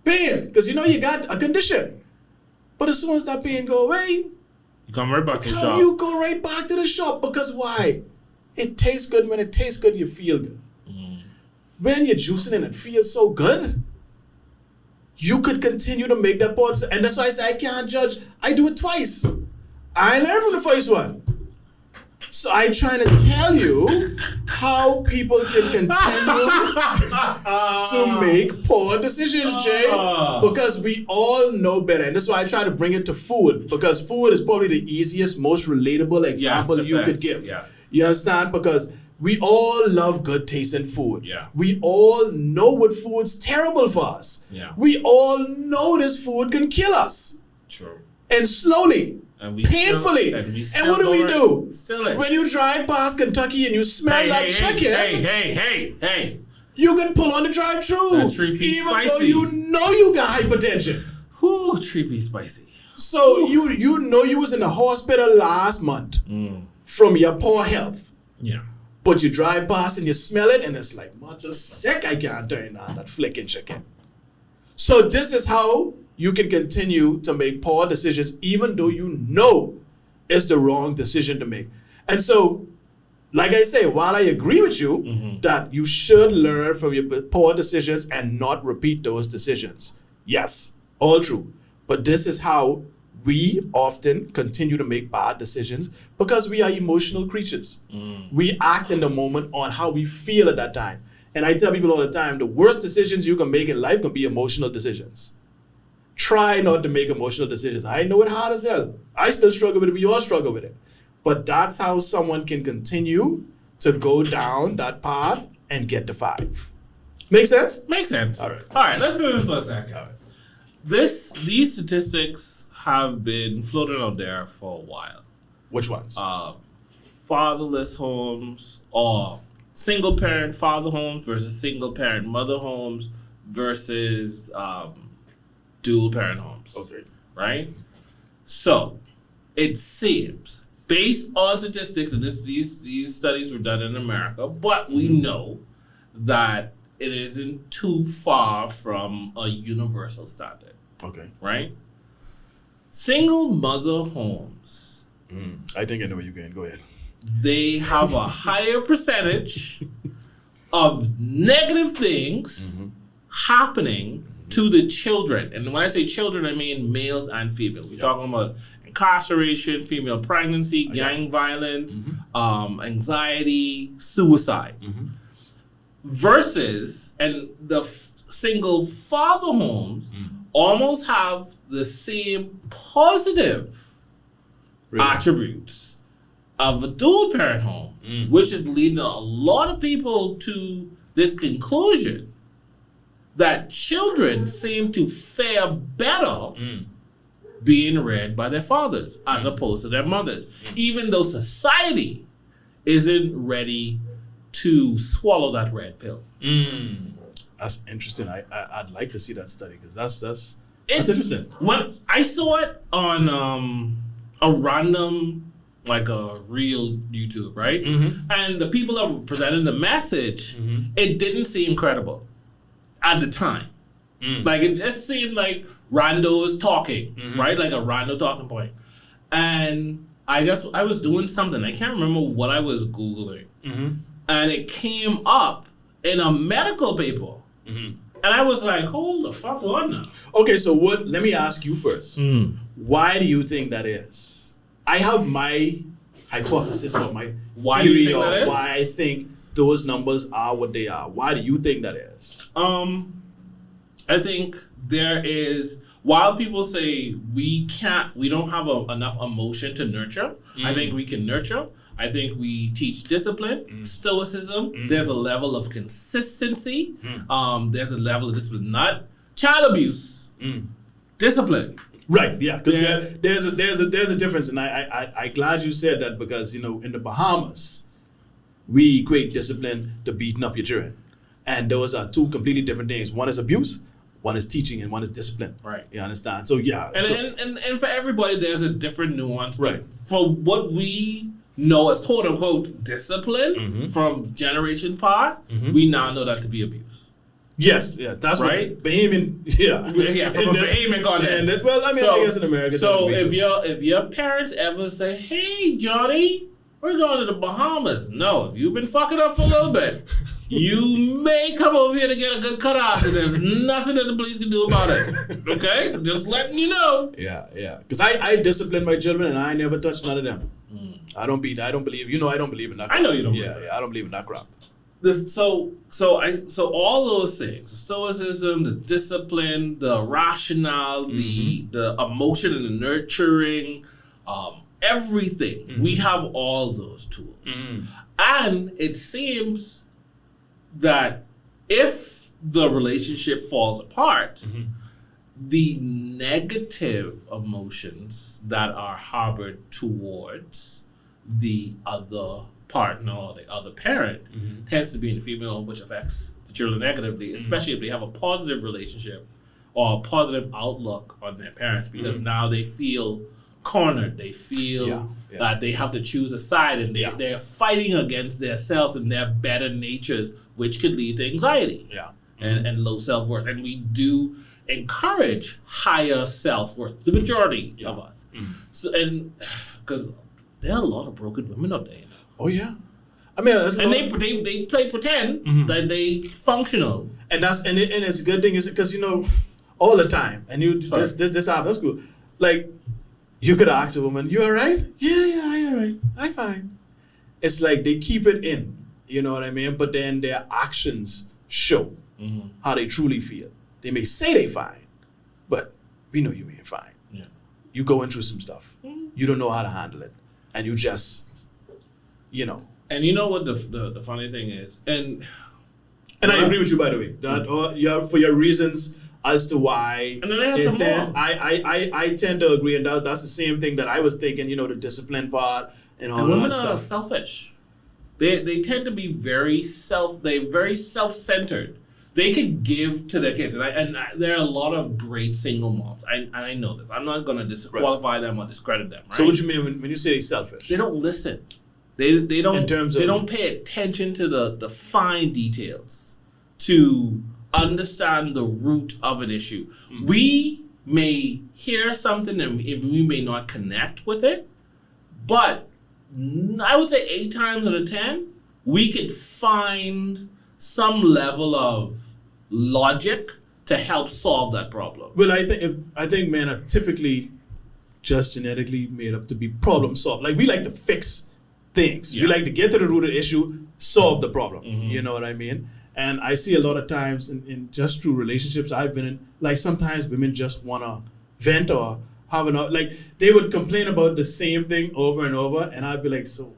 Because you know you got a condition. But as soon as that pain go away, you come right back to the shop. You go right back to the shop. Because why? It tastes good. When it tastes good, you feel good. When you're juicing and it feels so good, you could continue to make that pot. And that's why I say I can't judge. I do it twice. I learned from the first one. So I trying to tell you how people can continue to make poor decisions, Jay. Because we all know better. And that's why I try to bring it to food. Because food is probably the easiest, most relatable example you could give. Yes. You understand? Because we all love good tasting food. Yeah. We all know what food's terrible for us. Yeah. We all know this food can kill us. True. And slowly. And we Painfully. Still, and what do we do? Still it. When you drive past Kentucky and you smell that chicken, hey. you can pull on the drive-thru. That 3-piece even spicy. though you know you got hypertension. Whew, 3-piece spicy. So you know you was in the hospital last month from your poor health. Yeah. But you drive past and you smell it and it's like, mother sick, I can't turn on that flicking chicken. So this is how you can continue to make poor decisions even though you know it's the wrong decision to make. And so, like I say, while I agree with you that you should learn from your poor decisions and not repeat those decisions. Yes, all true. But this is how we often continue to make bad decisions because we are emotional creatures. We act in the moment on how we feel at that time. And I tell people all the time, the worst decisions you can make in life can be emotional decisions. Try not to make emotional decisions. I know it hard as hell. I still struggle with it, we all struggle with it. But that's how someone can continue to go down that path and get to 5. Make sense? Makes sense. All right, let's do this for a second. All right. These statistics have been floating out there for a while. Which ones? Fatherless homes or single parent father homes versus single parent mother homes versus dual parent homes. Okay. Right? So it seems, based on statistics, and these studies were done in America, but we know that it isn't too far from a universal standard. Okay. Right? Single mother homes. I think I know where you're going. Go ahead. They have a higher percentage of negative things happening to the children. And when I say children, I mean males and females. We're talking about incarceration, female pregnancy, gang violence, anxiety, suicide. Versus, and the single father homes almost have the same positive attributes of a dual parent home, which is leading a lot of people to this conclusion that children seem to fare better being reared by their fathers as opposed to their mothers, even though society isn't ready to swallow that red pill. That's interesting. I'd like to see that study because that's interesting. When I saw it on a random, like a real YouTube, right? And the people that were presenting the message, it didn't seem credible at the time. Like it just seemed like randos talking, right? Like a rando talking point. And I was doing something. I can't remember what I was Googling. And it came up in a medical paper. And I was like, hold the fuck on now. Okay, so let me ask you first. Why do you think that is? I have my hypothesis or my theory of why I think those numbers are what they are. Why do you think that is? I think there is, while people say we don't have enough emotion to nurture, I think we can nurture. I think we teach discipline, stoicism. There's a level of consistency. There's a level of discipline, not child abuse. Discipline. Right. Yeah. Because there's a difference, and I glad you said that because in the Bahamas, we equate discipline to beating up your children, and those are two completely different things. One is abuse. One is teaching and one is discipline. Right. You understand? So yeah. And for everybody, there's a different nuance. Right. For what we know as quote unquote discipline from generation past, we now know that to be abuse. Yes, that's right. Bahamian, from a Bahamian context. Well, I mean, I guess in America. So if your parents ever say, "Hey, Johnny, we're going to the Bahamas," no, if you've been fucking up for a little bit, You may come over here to get a good cut off, and there's nothing that the police can do about it. Okay? Just letting you know. Yeah. Because I discipline my children, and I never touch none of them. I don't believe. I don't believe in that. I know you don't believe Yeah, I don't believe in that crap. So all those things, the stoicism, the discipline, the rationale, the emotion and the nurturing, everything. We have all those tools. And it seems that if the relationship falls apart, the negative emotions that are harbored towards the other partner or the other parent tends to be in the female, which affects the children negatively, especially if they have a positive relationship or a positive outlook on their parents, because now they feel cornered. They feel that they have to choose a side, and they're fighting against themselves and their better natures, which could lead to anxiety and low self-worth. And we do encourage higher self-worth, the majority of us. So, and because there are a lot of broken women out there. Oh yeah, I mean, and they play pretend that they functional, and it's a good thing is because all the time, and this happens cool. Like you could ask a woman, "You all right?" Yeah, I all right. I'm fine. It's like they keep it in, you know what I mean? But then their actions show how they truly feel. They may say they fine, but we know you ain't fine. Yeah, you going through some stuff. You don't know how to handle it, and you just. And you know what the funny thing is, and I agree with you, by the way, that for your reasons as to why. And then they have some more. I tend to agree, and that's the same thing that I was thinking. The discipline part and all women that are stuff. Selfish. They tend to be very self-centered. They could give to their kids, and there are a lot of great single moms. I know this. I'm not going to disqualify them or discredit them. Right? So what do you mean when you say selfish? They don't listen. They don't. In terms of, they don't pay attention to the fine details to understand the root of an issue. We may hear something and we may not connect with it, but I would say 8 times out of 10 we could find some level of logic to help solve that problem. Well, I think men are typically just genetically made up to be problem solved. Like we like to fix things. We like to get to the root of the issue, solve the problem. You know what I mean? And I see a lot of times in just through relationships I've been in, like sometimes women just want to vent or have like they would complain about the same thing over and over, and I'd be like, so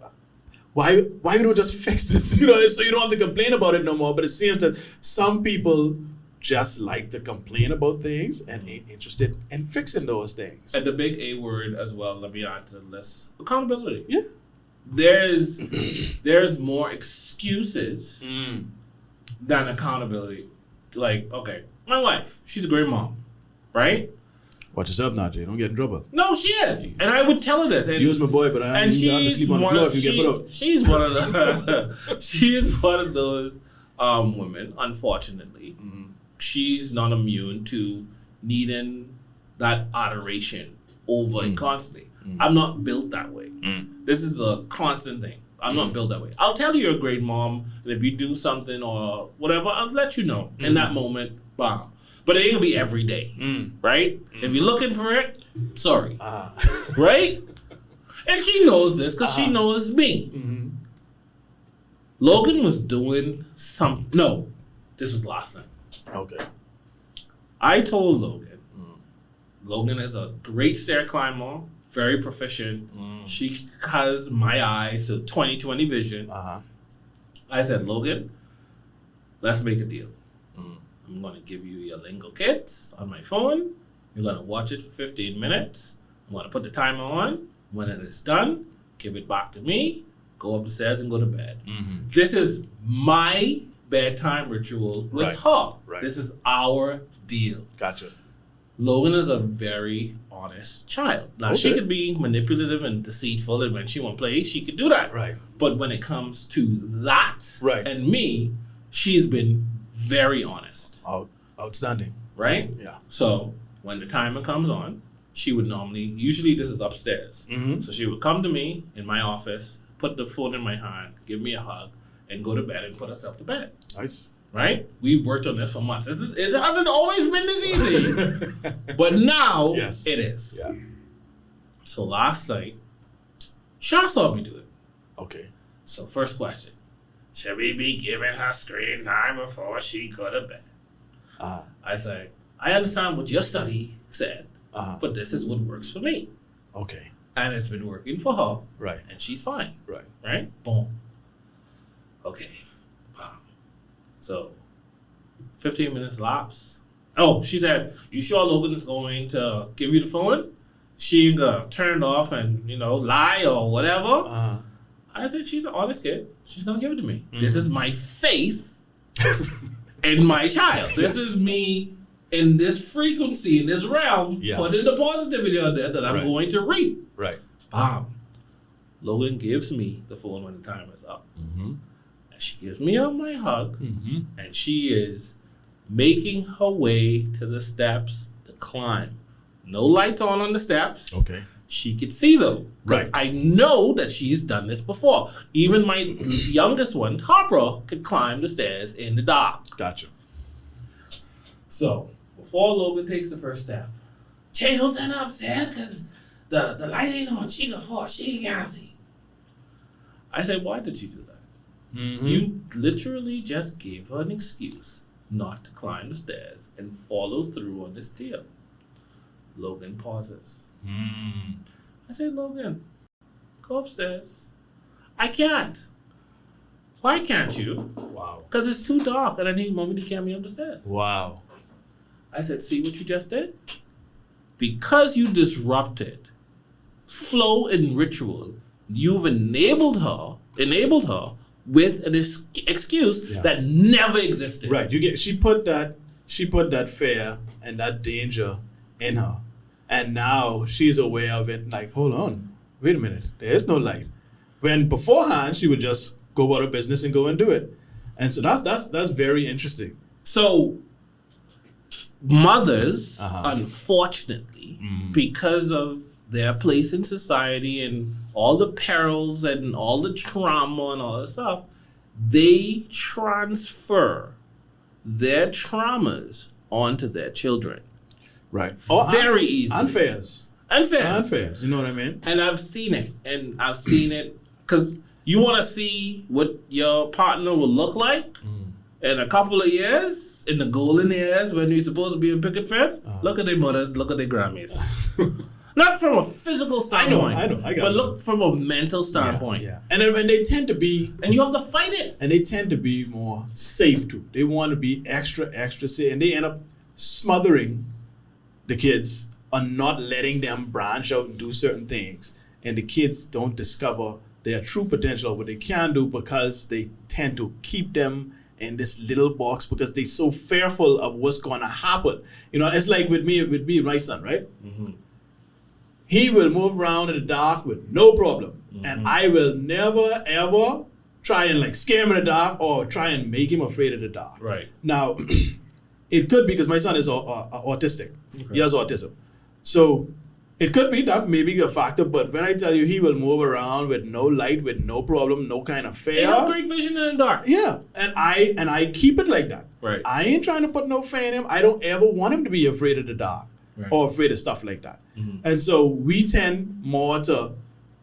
why we don't just fix this? So you don't have to complain about it no more. But it seems that some people just like to complain about things and ain't interested in fixing those things. And the big A word as well, let me add to the list, accountability. Yeah. There's more excuses than accountability. Like, okay, my wife, she's a great mom, right? Watch yourself now, Jay. Don't get in trouble. No, she is. And I would tell her this. And, you was my boy, but I ain't have to sleep on the floor if you get put up. She's one of the she is one of those women, unfortunately. She's not immune to needing that adoration over and constantly. I'm not built that way. This is a constant thing. I'm not built that way. I'll tell you you're a great mom, and if you do something or whatever, I'll let you know in that moment. Bam. But it ain't gonna be every day, right? If you're looking for it, sorry, right? And she knows this because she knows me. Logan was doing something. No, this was last night. Okay. I told Logan. Logan is a great stair climber, very proficient. She has my eyes, so 20/20 vision. I said, Logan, let's make a deal. I'm going to give you your Lingo Kits on my phone. You're going to watch it for 15 minutes. I'm going to put the timer on. When it is done, give it back to me, go up the stairs and go to bed. This is my bedtime ritual with her. This is our deal. Gotcha. Logan is a very honest child. Now, she could be manipulative and deceitful, and when she won't play, she could do that. Right. But when it comes to that and me, she's been very honest. Outstanding. Right? Yeah. So when the timer comes on, she would usually this is upstairs. So she would come to me in my office, put the phone in my hand, give me a hug, and go to bed and put herself to bed. Nice. Right? We've worked on this for months. It hasn't always been this easy, but now it is. Yeah. So last night, Shaw saw me do it. Okay. So first question, should we be giving her screen time before she go to bed? I say, I understand what your study said, but this is what works for me. Okay. And it's been working for her. Right. And she's fine. Right. Right? Boom. Okay. Bam. So 15 minutes lapse. Oh, she said, you sure Logan is going to give you the phone? She ain't gonna turn it off and, lie or whatever. I said, she's an honest kid. She's gonna give it to me. This is my faith in my child. This is me in this frequency, in this realm, putting the positivity on there that I'm going to reap. Right. Bam. Logan gives me the phone when the timer is up. And she gives me my hug. And she is making her way to the steps to climb. No lights on the steps. Okay. She could see them. Right. I know that she's done this before. Even my youngest one, Harper, could climb the stairs in the dark. Gotcha. So, before Logan takes the first step, Jay, don't send her upstairs because the light ain't on. She can fall. She can't see. I said, why did you do that? You literally just gave her an excuse not to climb the stairs and follow through on this deal. Logan pauses. I say, Logan, go upstairs. I can't. Why can't you? Wow. Because it's too dark and I need mommy to carry me up the stairs. Wow. I said, see what you just did? Because you disrupted flow and ritual, you've enabled her with an excuse that never existed. Right. She put that fear and that danger in her. And now she's aware of it, like, hold on, wait a minute, there is no light. When beforehand, she would just go about her business and go and do it. And so that's very interesting. So mothers, unfortunately, because of their place in society and all the perils and all the trauma and all that stuff, they transfer their traumas onto their children. Right. Very easy. Unfairs. You know what I mean? And I've seen it. Because you want to see what your partner will look like in a couple of years, in the golden years when you're supposed to be in picket fence. Look at their mothers, look at their Grammys. Not from a physical standpoint. I know. But look from a mental standpoint. Yeah. And they tend to be... And you have to fight it. And they tend to be more safe too. They want to be extra safe. And they end up smothering the kids on not letting them branch out and do certain things. And the kids don't discover their true potential, what they can do, because they tend to keep them in this little box because they're so fearful of what's going to happen. It's like with me, my son, right? He will move around in the dark with no problem. And I will never, ever try and scare him in the dark or try and make him afraid of the dark. Right. Now, it could be because my son is autistic. Okay. He has autism. So it could be that maybe a factor, but when I tell you he will move around with no light, with no problem, no kind of fear. They have great vision in the dark. Yeah. And I keep it like that. Right. I ain't trying to put no fear in him. I don't ever want him to be afraid of the dark or afraid of stuff like that. And so we tend more to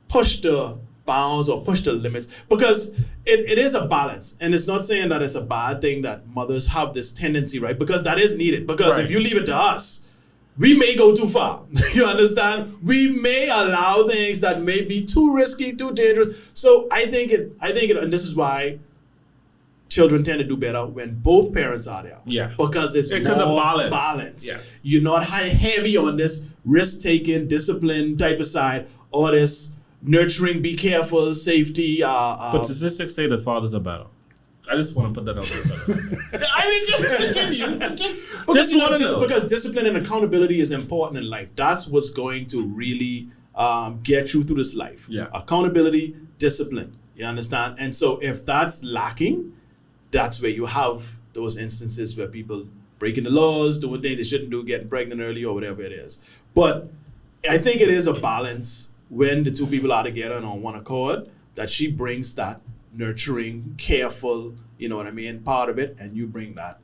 push the bounds or push the limits because it is a balance. And it's not saying that it's a bad thing that mothers have this tendency, right? Because that is needed. Because if you leave it to us, we may go too far. You understand? We may allow things that may be too risky, too dangerous. So I think and this is why children tend to do better when both parents are there. Yeah. Because it's because more of balance. Yes. You're not heavy on this risk-taking, discipline type of side, or this nurturing, be careful, safety. But statistics say that fathers are better. I just want to put that out there. I mean, just continue. Just want to know. Because discipline and accountability is important in life. That's what's going to really get you through this life. Yeah. Accountability, discipline. You understand? And so if that's lacking, that's where you have those instances where people breaking the laws, doing things they shouldn't do, getting pregnant early or whatever it is. But I think it is a balance when the two people are together and on one accord, that she brings that nurturing, careful, you know what I mean, part of it, and you bring that.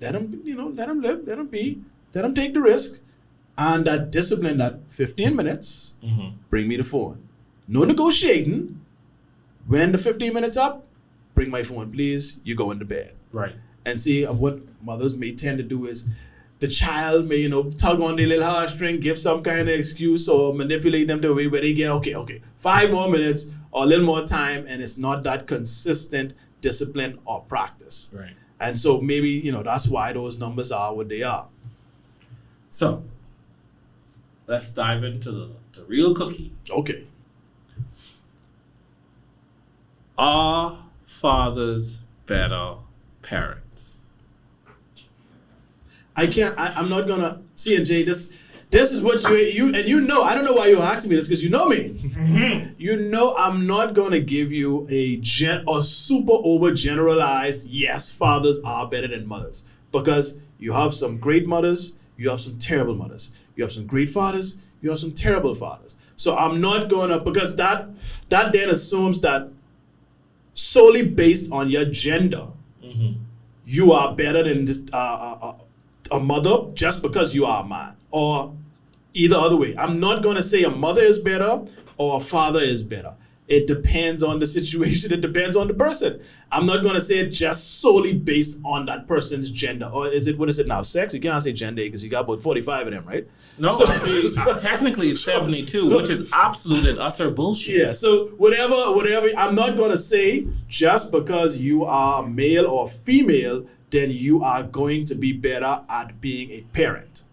Let them, let them live, let them be, let them take the risk. And that discipline, that 15 minutes, bring me the phone. No negotiating. When the 15 minutes up, bring my phone, please. You go into bed. Right. And see, what mothers may tend to do is the child may, tug on their little heartstring, give some kind of excuse or manipulate them to a way where they get, okay, 5 more minutes or a little more time, and it's not that consistent discipline or practice. Right. And so maybe, that's why those numbers are what they are. So, let's dive into the real cookie. Okay. Are fathers better parents? I'm not gonna, C&J, this is what you I don't know why you're asking me this, because you know me. I'm not gonna give you a super overgeneralized, yes, fathers are better than mothers. Because you have some great mothers, you have some terrible mothers. You have some great fathers, you have some terrible fathers. So I'm not gonna, because that then assumes that solely based on your gender, you are better than this, a mother just because you are a man, or either other way. I'm not going to say a mother is better or a father is better. It depends on the situation. It depends on the person. I'm not going to say it just solely based on that person's gender. Or what is it now, sex? You can't say gender because you got about 45 of them, right? No, actually, technically it's 72, which is absolute and utter bullshit. Yeah, so whatever, I'm not going to say just because you are male or female, then you are going to be better at being a parent.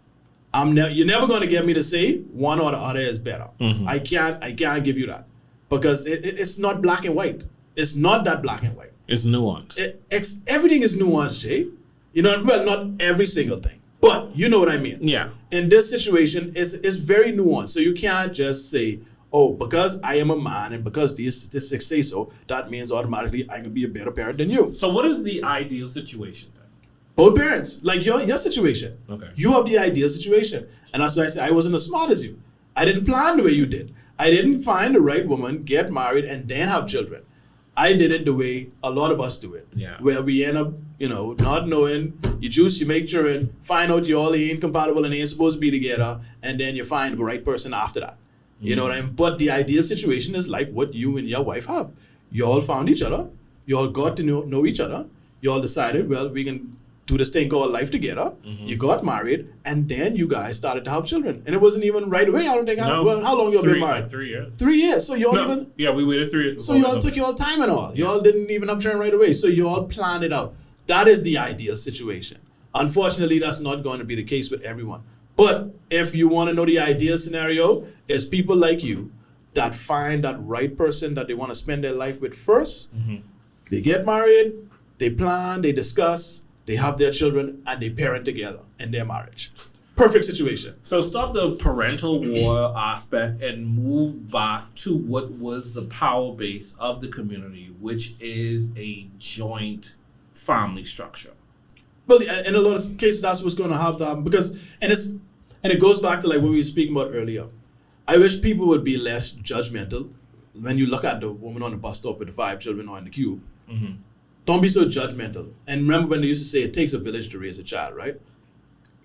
You're never going to get me to say one or the other is better. I can't give you that. Because it's not black and white. It's not that black and white. It's nuanced. Everything is nuanced, Jay. Not every single thing. But you know what I mean. Yeah. In this situation, it's very nuanced. So you can't just say, oh, because I am a man and because these statistics say so, that means automatically I can be a better parent than you. So what is the ideal situation then? Both parents. Like your situation. Okay. You have the ideal situation. And that's why I say I wasn't as smart as you. I didn't plan the way you did. I didn't find the right woman, get married, and then have children. I did it the way a lot of us do it. Yeah. Where we end up, not knowing, you juice, you make children, find out you all ain't compatible and ain't supposed to be together, and then you find the right person after that. You know what I mean? But the ideal situation is like what you and your wife have. You all found each other. You all got to know each other. You all decided, well, we can do this thing called life together. You got married, and then you guys started to have children. And it wasn't even right away. I don't think. How long you all been married? Like 3 years. 3 years. So you all we waited 3 years. So you all took your time and all. You all didn't even have children right away. So you all planned it out. That is the ideal situation. Unfortunately, that's not going to be the case with everyone. But if you want to know the ideal scenario, it's people like you that find that right person that they want to spend their life with first. They get married, they plan, they discuss, they have their children, and they parent together in their marriage. Perfect situation. So stop the parental war aspect and move back to what was the power base of the community, which is a joint family structure. Well, in a lot of cases, that's what's going to have that and it goes back to like what we were speaking about earlier. I wish people would be less judgmental when you look at the woman on the bus stop with the 5 children or in the cube. Don't be so judgmental. And remember when they used to say it takes a village to raise a child, right?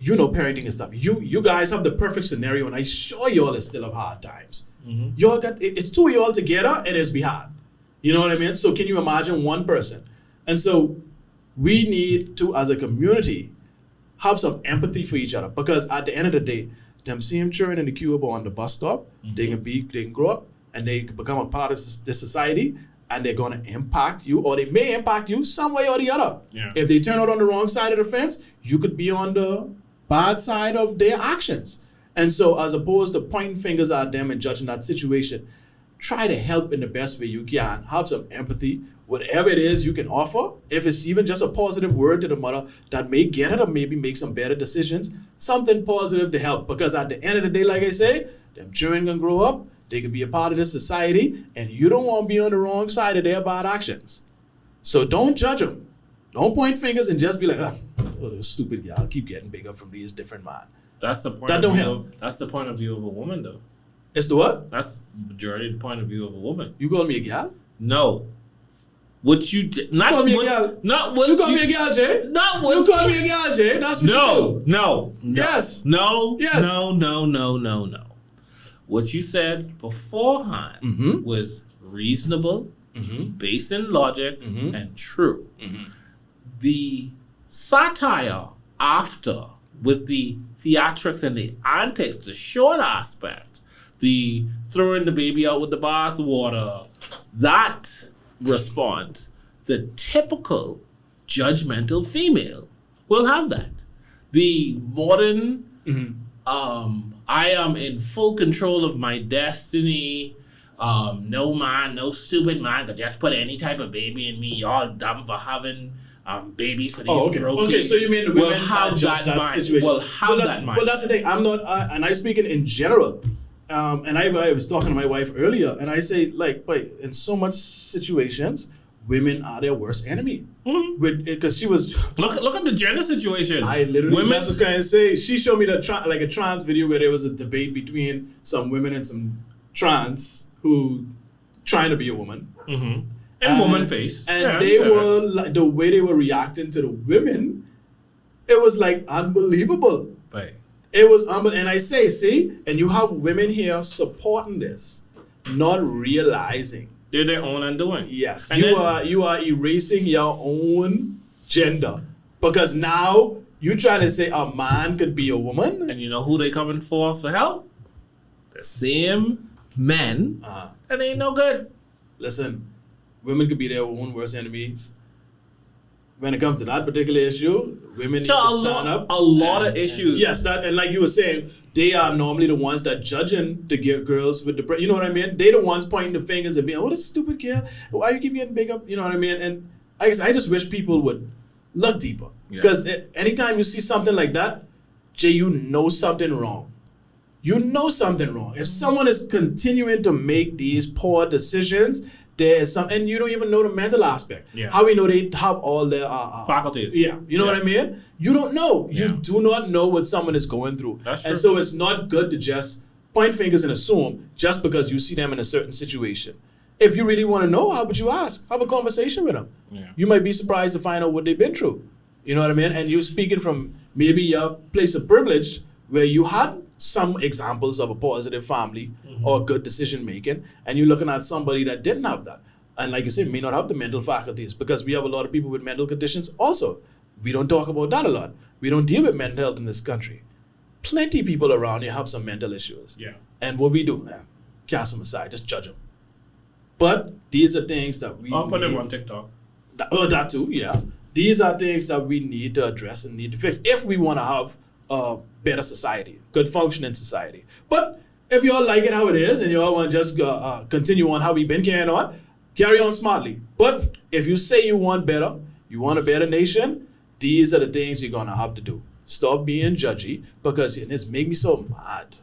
Parenting and stuff. You guys have the perfect scenario, and I sure y'all is still have hard times. Y'all got it's 2 of y'all together, and it's be hard. You know what I mean? So can you imagine one person? And so we need to, as a community, have some empathy for each other, because at the end of the day, them same children in the cube or on the bus stop, they can grow up and they can become a part of this society, and they're going to impact you, or they may impact you some way or the other. Yeah. If they turn out on the wrong side of the fence, you could be on the bad side of their actions. And so as opposed to pointing fingers at them and judging that situation, try to help in the best way you can. Have some empathy. Whatever it is you can offer, if it's even just a positive word to the mother that may get her to maybe make some better decisions, something positive to help. Because at the end of the day, like I say, them children can grow up, they can be a part of this society, and you don't want to be on the wrong side of their bad actions. So don't judge them. Don't point fingers and just be like, oh, this stupid guy, I'll keep getting bigger from these different men. That's the point. That's the point of view of a woman, though. It's the what? That's the majority of the point of view of a woman. You call me a gal? No. What you did, not call me a what, girl. not what You call me a girl, Jay? not what You call me a girl, Jay? That's what you do. no. Yes. No. Yes. No. What you said beforehand was reasonable, based in logic, and true. The satire after, with the theatrics and the antics, the short aspect, the throwing the baby out with the bath water, that response, the typical judgmental female will have that. The modern, I am in full control of my destiny. No stupid man could just put any type of baby in me. Y'all dumb for having babies for these broke Okay, kids. so you mean the women will have judge that mind. situation? Will have that mind. Well, that's the thing. I'm not, and I'm speaking in general. And I was talking to my wife earlier, and I say, like, wait, in so much situations, women are their worst enemy. Because she was... Look at the gender situation. I literally women, just was going to say, she showed me a trans video where there was a debate between some women and some trans who trying to be a woman. and woman face. And they were, like, the way they were reacting to the women, it was like unbelievable. Right. It was and I say, see, and you have women here supporting this, not realizing They're their own undoing. yes, And you are erasing your own gender because now you trying to say a man could be a woman. And you know who they coming for help? The same men. And they ain't no good. Listen, women could be their own worst enemies. When it comes to that particular issue, women need to stand up. A lot of issues. Yes, and like you were saying, they are normally the ones that judging the girls with the, you know what I mean? They the ones pointing the fingers and being, oh, this stupid girl. Why you keep getting big up? You know what I mean? And I guess I just wish people would look deeper. Because anytime you see something like that, Jay, you know something wrong. You know something wrong. If someone is continuing to make these poor decisions, there is some, and you don't even know the mental aspect. How we know they have all their faculties. You know what I mean? You don't know. You do not know what someone is going through. That's true. And so it's not good to just point fingers and assume just because you see them in a certain situation. If you really want to know, how would you ask? Have a conversation with them. You might be surprised to find out what they've been through. You know what I mean? And you're speaking from maybe your place of privilege where you had some examples of a positive family or good decision making, and you're looking at somebody that didn't have that. And like you said, may not have the mental faculties, because we have a lot of people with mental conditions also. We don't talk about that a lot. We don't deal with mental health in this country. Plenty of people around you have some mental issues. And what we do, man, cast them aside, just judge them. But these are things that we I'll put them on TikTok. That too, yeah. These are things that we need to address and need to fix if we want to have a better society, good functioning society. But if y'all like it how it is and y'all want to just continue on how we've been carrying on, carry on smartly. But if you say you want better, you want a better nation, these are the things you're going to have to do. Stop being judgy, because it's make me so mad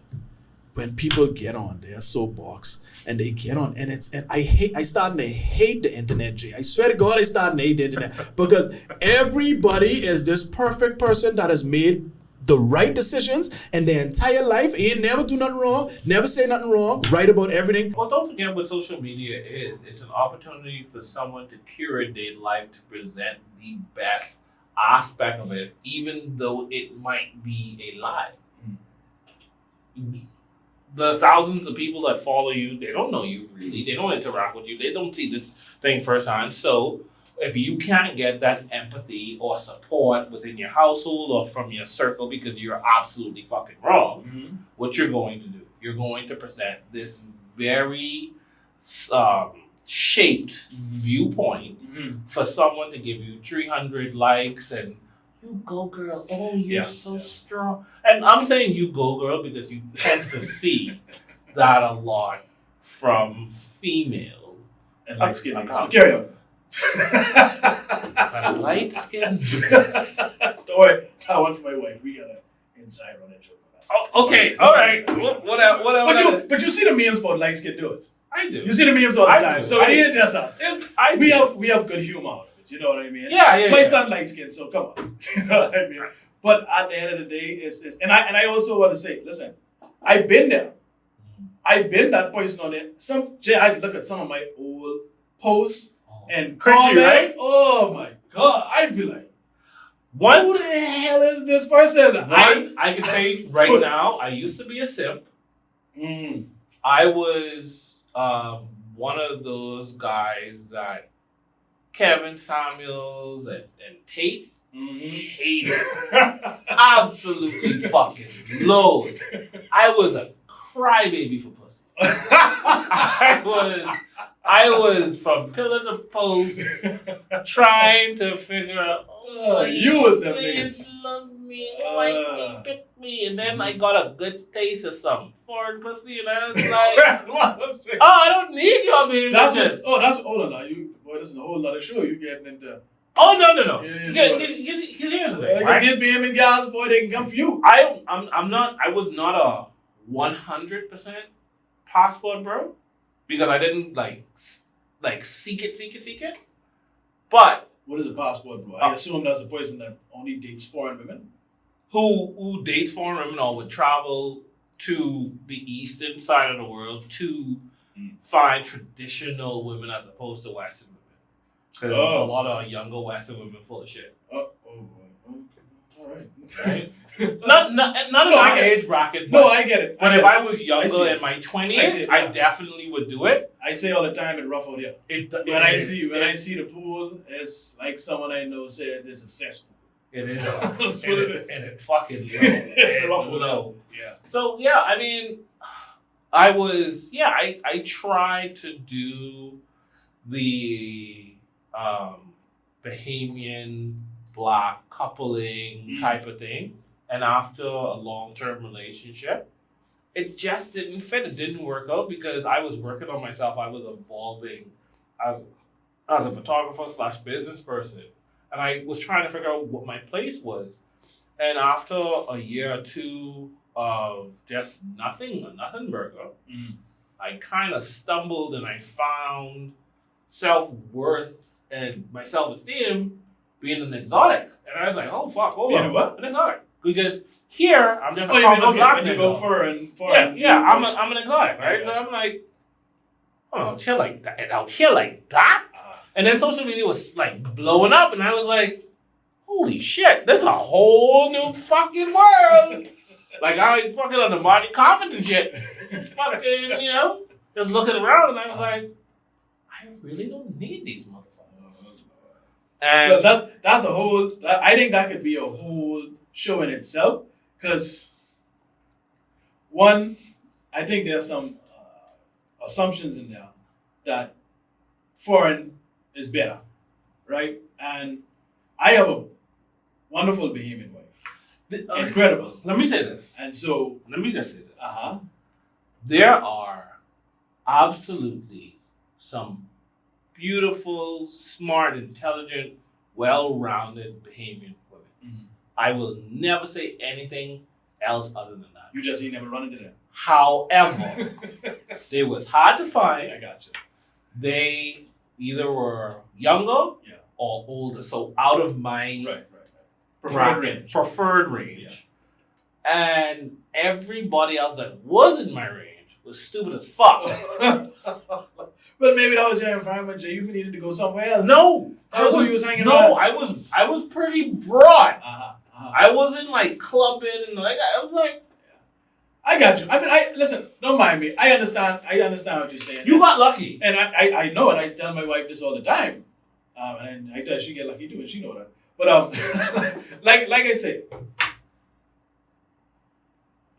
when people get on their soapbox and they get on, and I starting to hate the internet, Jay. I swear to God, I starting to hate the internet because everybody is this perfect person that has made the right decisions in their entire life. He never do nothing wrong, never say nothing wrong, right about everything. Well, don't forget what social media is. It's an opportunity for someone to curate their life to present the best aspect of it, even though it might be a lie. The thousands of people that follow you, they don't know you really. They don't interact with you. They don't see this thing firsthand. So if you can't get that empathy or support within your household or from your circle because you're absolutely fucking wrong, what you're going to do, you're going to present this very shaped viewpoint for someone to give you 300 likes and you go girl, oh you're so strong. And I'm saying you go girl because you tend to see that a lot from female and light skin. Carry on. Light skin. Don't worry, that one for my wife. We got an inside running joke. Oh, okay, all right. Whatever. But you see the memes about light skin dudes. I do. You see the memes all the time. So it ain't just us. We have good humor out of it. You know what I mean? Yeah. My son light skin, so come on. You know what I mean? But at the end of the day, it's and I also want to say, listen, I've been there. I've been that person on it. Jay, I look at some of my old posts and Cringy, comments. right? Oh my God, I'd be like, One, who the hell is this person? I can say right now, I used to be a simp. Mm. I was one of those guys that Kevin Samuels and Tate hated. Absolutely fucking load. I was a crybaby for pussy. I was from pillar to post trying to figure out, you was that please nigga. love me, like me, pick me. And then I got a good taste of some foreign pussy, and I was like, oh, I don't need your baby. Hold on now. Boy, this is a whole nother show you getting into. Oh, no. Yeah, Here's the thing, right? These BM guys, boy, they can come for you. I was not a 100% passport bro, because I didn't like seek it. But What is a passport, bro? I assume that's a person that only dates foreign women. who dates foreign women or would travel to the eastern side of the world to find traditional women as opposed to Western women. Because a lot of younger Western women full of shit. Boy. All right. Right? not in our age bracket. But, No, I get it. But if I was younger in my 20s, I definitely would do it. I say all the time in rough out here. When I see the pool, it's like someone I know said it's a cesspool. It is. That's what it is. And it fucking low. Yeah. So, yeah, I mean, I tried to do the Bahamian black coupling type of thing. And after a long-term relationship, it just didn't fit. It didn't work out because I was working on myself. I was evolving as a photographer / business person. And I was trying to figure out what my place was. And after a year or two of just a nothing burger, I kind of stumbled and I found self-worth and my self-esteem being an exotic. And I was like, oh, fuck, hold on. What? An exotic. Because here, I'm just a common black when nigga. you go foreign. Yeah, I'm an exotic, right? Yes. So I'm like, out here like that? And then social media was like blowing up, and I was like, holy shit, this is a whole new fucking world. Like, I was fucking on the Marty Carpenter and shit. Fucking, just looking around, and I was like, I really don't need these motherfuckers. And that's a whole. I think that could be a whole show in itself. Because one, I think there's some assumptions in there that foreign is better, right? And I have a wonderful Bahamian wife, incredible. Let me say this. And so, Let me just say this. uh-huh. There are absolutely some beautiful, smart, intelligent, well-rounded Bahamian women. Mm-hmm. I will never say anything else other than that. You just ain't never run into them. However, they was hard to find. I got you. They either were younger or older, so out of my preferred range. Yeah. And everybody else that was in my range was stupid as fuck. But maybe that was your environment, Jay. You needed to go somewhere else. No, That's who you was hanging around. I was pretty broad. Uh-huh. I wasn't like clubbing and like I was like. I got you. I mean, listen. Don't mind me. I understand what you're saying. You got lucky, and I know, and I tell my wife this all the time. And I tell her she get lucky too, and she know that. But like I say,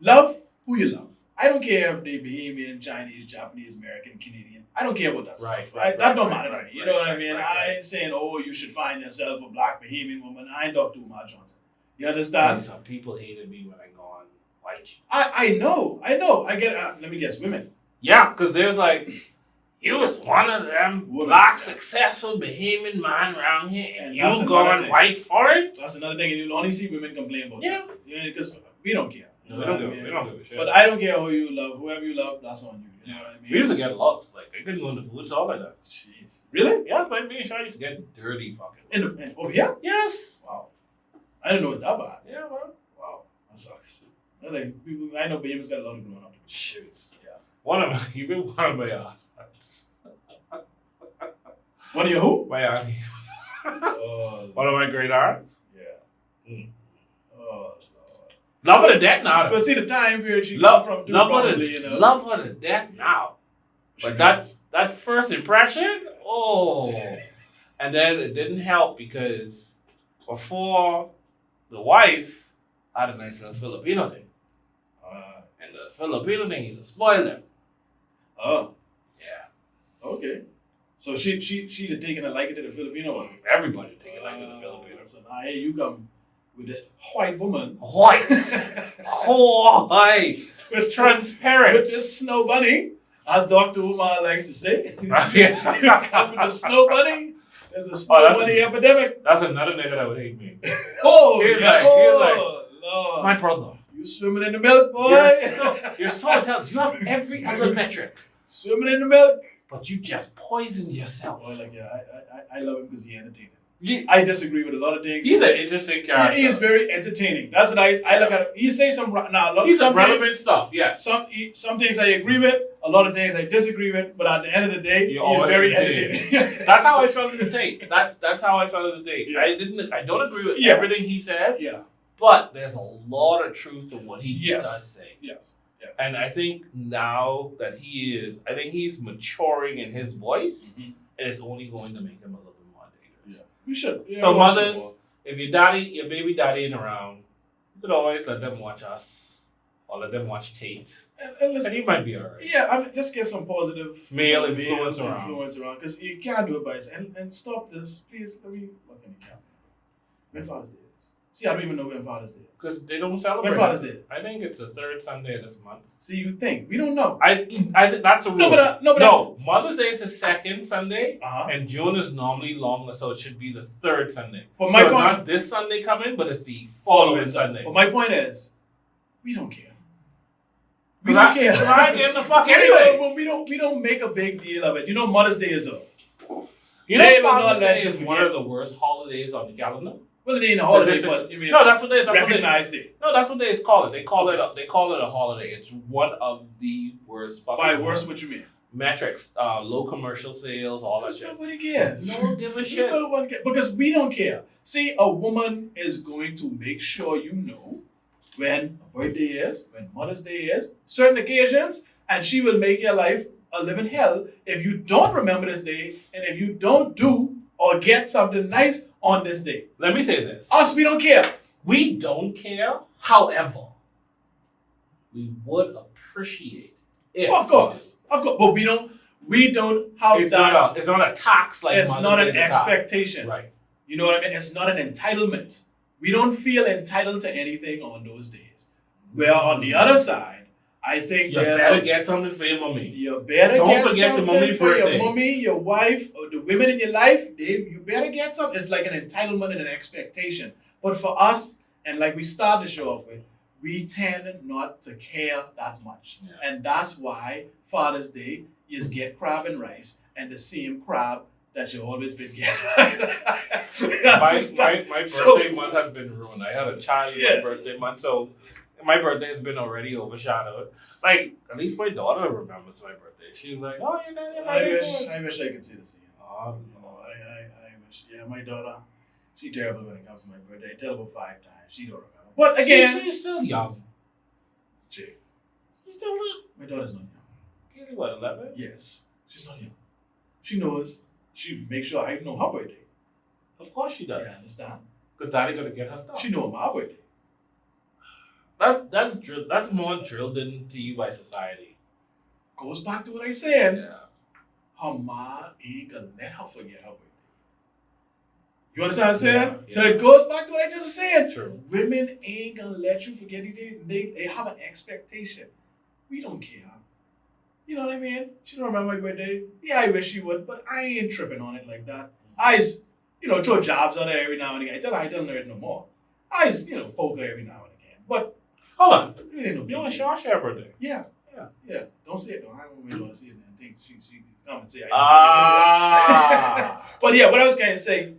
love who you love. I don't care if they Bahamian, Chinese, Japanese, American, Canadian. I don't care about that stuff. Right? That don't matter to me. You know what I mean? I ain't saying, oh, you should find yourself a black Bahamian woman. I ain't talking to Umar Johnson. You understand? some people hated me when I go on white. I know. I get. Let me guess, women. Yeah, because there's like, you was one of them black successful Bahamian man around here, and you going white for it. That's another thing, and you'll only see women complain about. Yeah, because we don't care. No, we don't give a shit. But I don't care who you love. Whoever you love, that's on you. You know what I mean? We used to get loves. Like, I couldn't go in the food stall like that. Jeez. Really? Yes, but me and Sean used to get dirty fucking. Over here? Yes. Wow. I didn't know it that bad. Yeah, bro. Wow. That sucks. I know Bahamians got a lot of growing up. Shit. Yeah. One of my One of your who? My auntie. Oh, One of my great aunts. yeah. Mm. Oh, Lord. Love her to death now. But see the time period she Love, come from. love her probably, to you know. love her to death now. But that first impression, and then it didn't help because before the wife had a nice little Filipino thing, and the Filipino thing used to spoil them. Oh, Yeah, okay. So she had taken a liking to the Filipino one. everybody taking like to the Filipinos. So now here you come with this white woman. White, white, with transparent. With this snow bunny, as Dr. Umar likes to say. Yes. You come with the snow bunny. There's a snow bunny epidemic. That's another nigga that would hate me. Oh, he's yeah. like, Lord. my brother. You swimming in the milk, boy. You're so intelligent. You have every other metric. Swimming in the milk. But you just poisoned yourself. Boy, like, yeah, I love him because he's entertaining. Yeah. I disagree with a lot of things. He's an interesting character. He is very entertaining. That's what I look at him. He says some He's some relevant stuff, yes. Some things I agree with, a lot of things I disagree with, but at the end of the day, he's very entertaining. That's how I felt in the tape. That's how I felt in the tape. Yeah. I don't agree with everything he says. Yeah. But there's a lot of truth to what he does say. Yes. Yeah. And I think now that he's maturing in his voice, and it's only going to make him a little bit more dangerous. Yeah. We should. Yeah, so mothers, if your baby daddy ain't around, you could always let them watch us or let them watch Tate. And listen, and he might be alright. Yeah, I mean, just get some positive male influence around. Because you can't do it by yourself. And stop this, please. Let me look in the camera. When Father's Day is. See, I don't even know when Father's Day is. Because they don't celebrate. When Father's Day? I think it's the third Sunday of this month. See, you think. We don't know. I think that's the rule. No, Mother's Day is the second Sunday, and June is normally longer, so it should be the third Sunday. But my point, it's not this Sunday coming, but it's the following Sunday. But my point is, we don't care. We don't care. I give the fuck anyway. We don't make a big deal of it. You know, Mother's Day is up. You know, Father's Day is one of the worst holidays on the calendar. Well, it ain't a holiday, but you mean that's what they recognize it. No, that's what they call it. They call it a holiday. It's one of the worst. By worst, what you mean? Metrics, low commercial sales, all that shit. Nobody cares. No one gives a shit. No one cares because we don't care. See, a woman is going to make sure you know when a birthday is, when Mother's Day is, certain occasions, and she will make your life a living hell if you don't remember this day and if you don't do or get something nice on this day. Let me say this. Us, we don't care. We don't care. However, we would appreciate it. Of course. But we don't have it's that. It's not a tax like it's not an expectation. Right. You know what I mean? It's not an entitlement. We don't feel entitled to anything on those days. Where on the other side, I think you better get something for your mommy. You better don't get forget something your mommy for birthday. your mommy, your wife, or the women in your life. You better get something. It's like an entitlement and an expectation. But for us, and like we started the show off with, we tend not to care that much. Yeah. And that's why Father's Day is get crab and rice and the same crab that you always been getting. my birthday month has been ruined. I had a child in my birthday month, so my birthday has been already overshadowed. Like, at least my daughter remembers my birthday. She's like, oh, I wish I could see the scene. Oh, no, I wish. Yeah, my daughter, she's terrible when it comes to my birthday. I tell her about 5 times. She don't remember. But again, she's still young. Jay. She's still little. My daughter's not young. Kitty, what, 11? Yes. She's not young. She knows. She makes sure I know her birthday. Of course she does. Yeah, I understand. Because Daddy gonna get her stuff. She knows my birthday. That's more drilled into you by society. Goes back to what I said. Yeah. Her ma ain't gonna let her forget her birthday. You understand what I'm saying? Yeah. So it goes back to what I just was saying. True. Women ain't gonna let you forget these days. They have an expectation. We don't care. You know what I mean? She don't remember my birthday. Yeah, I wish she would, but I ain't tripping on it like that. I throw jobs at her every now and again. I tell her no more. I poke her every now and again. But hold on. You and Shaw share birthday. Yeah. Don't say it though. I don't really want to see it. I think she come and say it. But yeah, what I was going to say,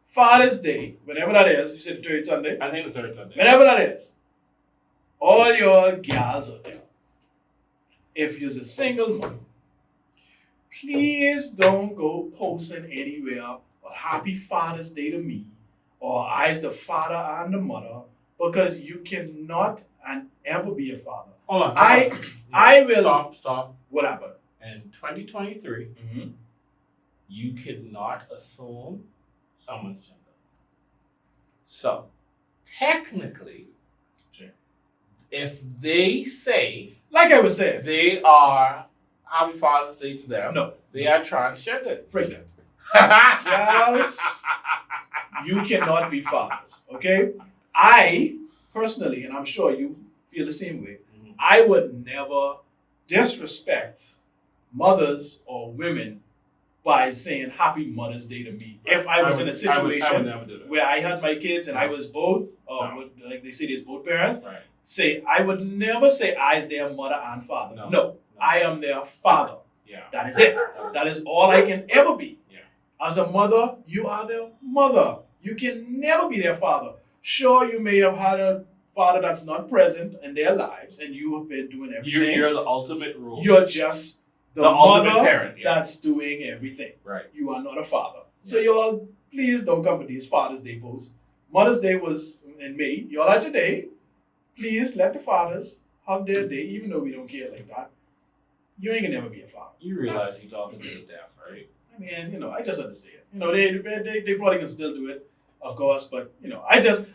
Father's Day, whenever that is, you said the third Sunday? I think the third Sunday. Whenever that is, all your gals out there, if you're a single mom, please don't go posting anywhere a happy Father's Day to me or I as the father and the mother because you cannot and ever be a father. Hold on. I will. Stop. What happened? In 2023, you cannot assume someone's gender. So, technically, if they say, like I was saying, they are Happy Father's Day to them, no, they are transgender. Freak that. Girls, you cannot be fathers, okay? I, personally, and I'm sure you feel the same way, I would never disrespect mothers or women by saying Happy Mother's Day to me. If I was in a situation where I had my kids and I was both, like they say, there's both parents, I would never say I is their mother and father. No, I am their father. Yeah. That is it. That is all I can ever be. Yeah. As a mother, you are their mother. You can never be their father. Sure, you may have had a father that's not present in their lives and you have been doing everything. You're the ultimate rule. You're just the ultimate mother parent, that's doing everything. Right. You are not a father. So y'all, please don't come with these Father's Day posts. Mother's Day was in May. Y'all had your day. Please let the fathers have their day, even though we don't care like that. You ain't gonna never be a father. You realize you're talking to the deaf, right? I mean, I just understand. They probably can still do it, of course, but I just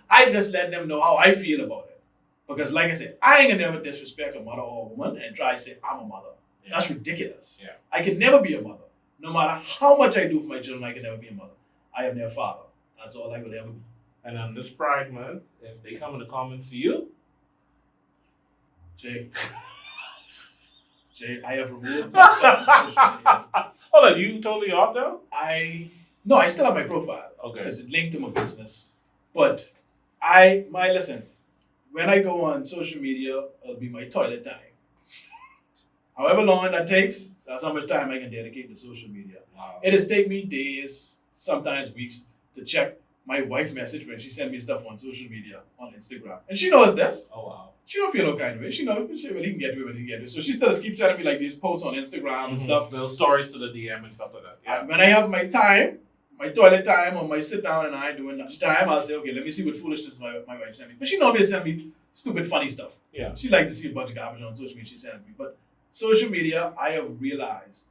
let them know how I feel about it. Because like I said, I ain't gonna never disrespect a mother or a woman and try to say I'm a mother. Yeah. That's ridiculous. Yeah. I can never be a mother. No matter how much I do for my children, I can never be a mother. I am their father. That's all I will ever be. And on this Pride Month, if they come in the comments for you, Jay, I have removed myself from social media. Hold on, you totally off though? No, I still have my profile. Okay. Because it linked to my business. But listen, when I go on social media, it'll be my toilet time. However long that takes, that's how much time I can dedicate to social media. Wow. It has taken me days, sometimes weeks, to check my wife message when she sent me stuff on social media, on Instagram. And she knows this. Oh, wow. She don't feel no kind of way. She knows he can get away when he can get away. So she still keeps sending me like these posts on Instagram and stuff. Little stories to the DM and stuff like that. Yeah. When I have my time, my toilet time or my sit down and I doing lunchtime, I'll say, okay, let me see what foolishness my wife sent me. But she normally send me stupid, funny stuff. Yeah. She like to see a bunch of garbage on social media she sent me. But social media, I have realized,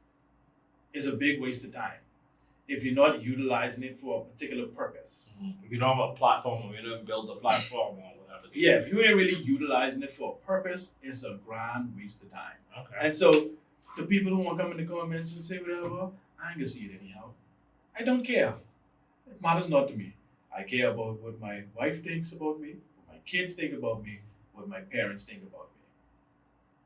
is a big waste of time if you're not utilizing it for a particular purpose. If you don't have a platform or you don't build a platform or whatever. Yeah, if you ain't really utilizing it for a purpose, it's a grand waste of time. Okay. And so the people who want to come in the comments and say whatever, I ain't gonna see it anyhow. I don't care. It matters not to me. I care about what my wife thinks about me, what my kids think about me, what my parents think about me.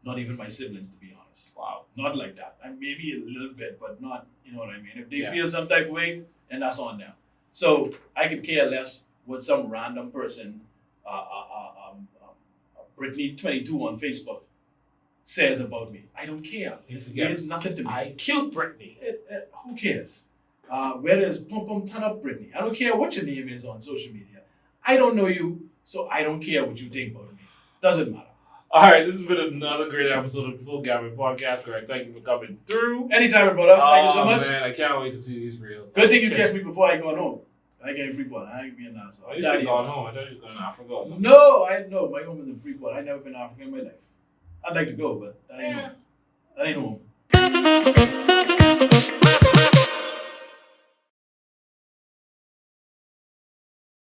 Not even my siblings, to be honest. Wow. Not like that. And maybe a little bit, but not, you know what I mean? If they feel some type of way, then that's on them. So I could care less what some random person, Brittany22 on Facebook, says about me. I don't care. It means nothing to me. I killed Brittany. Who cares? Whether it's Pum Pum Turn Up Brittany. I don't care what your name is on social media. I don't know you, so I don't care what you think about me. Doesn't matter. All right, this has been another great episode of the Full Gambit Podcast. Greg, thank you for coming through. Anytime, brother. Thank you so much. Man, I can't wait to see these reels. Good thing you catch me before I go home. I ain't getting Freeport. I ain't being nice. You should gone home. I thought you was going to Africa. No, my home is in Freeport. I've never been to Africa in my life. I'd like to go, but that ain't home.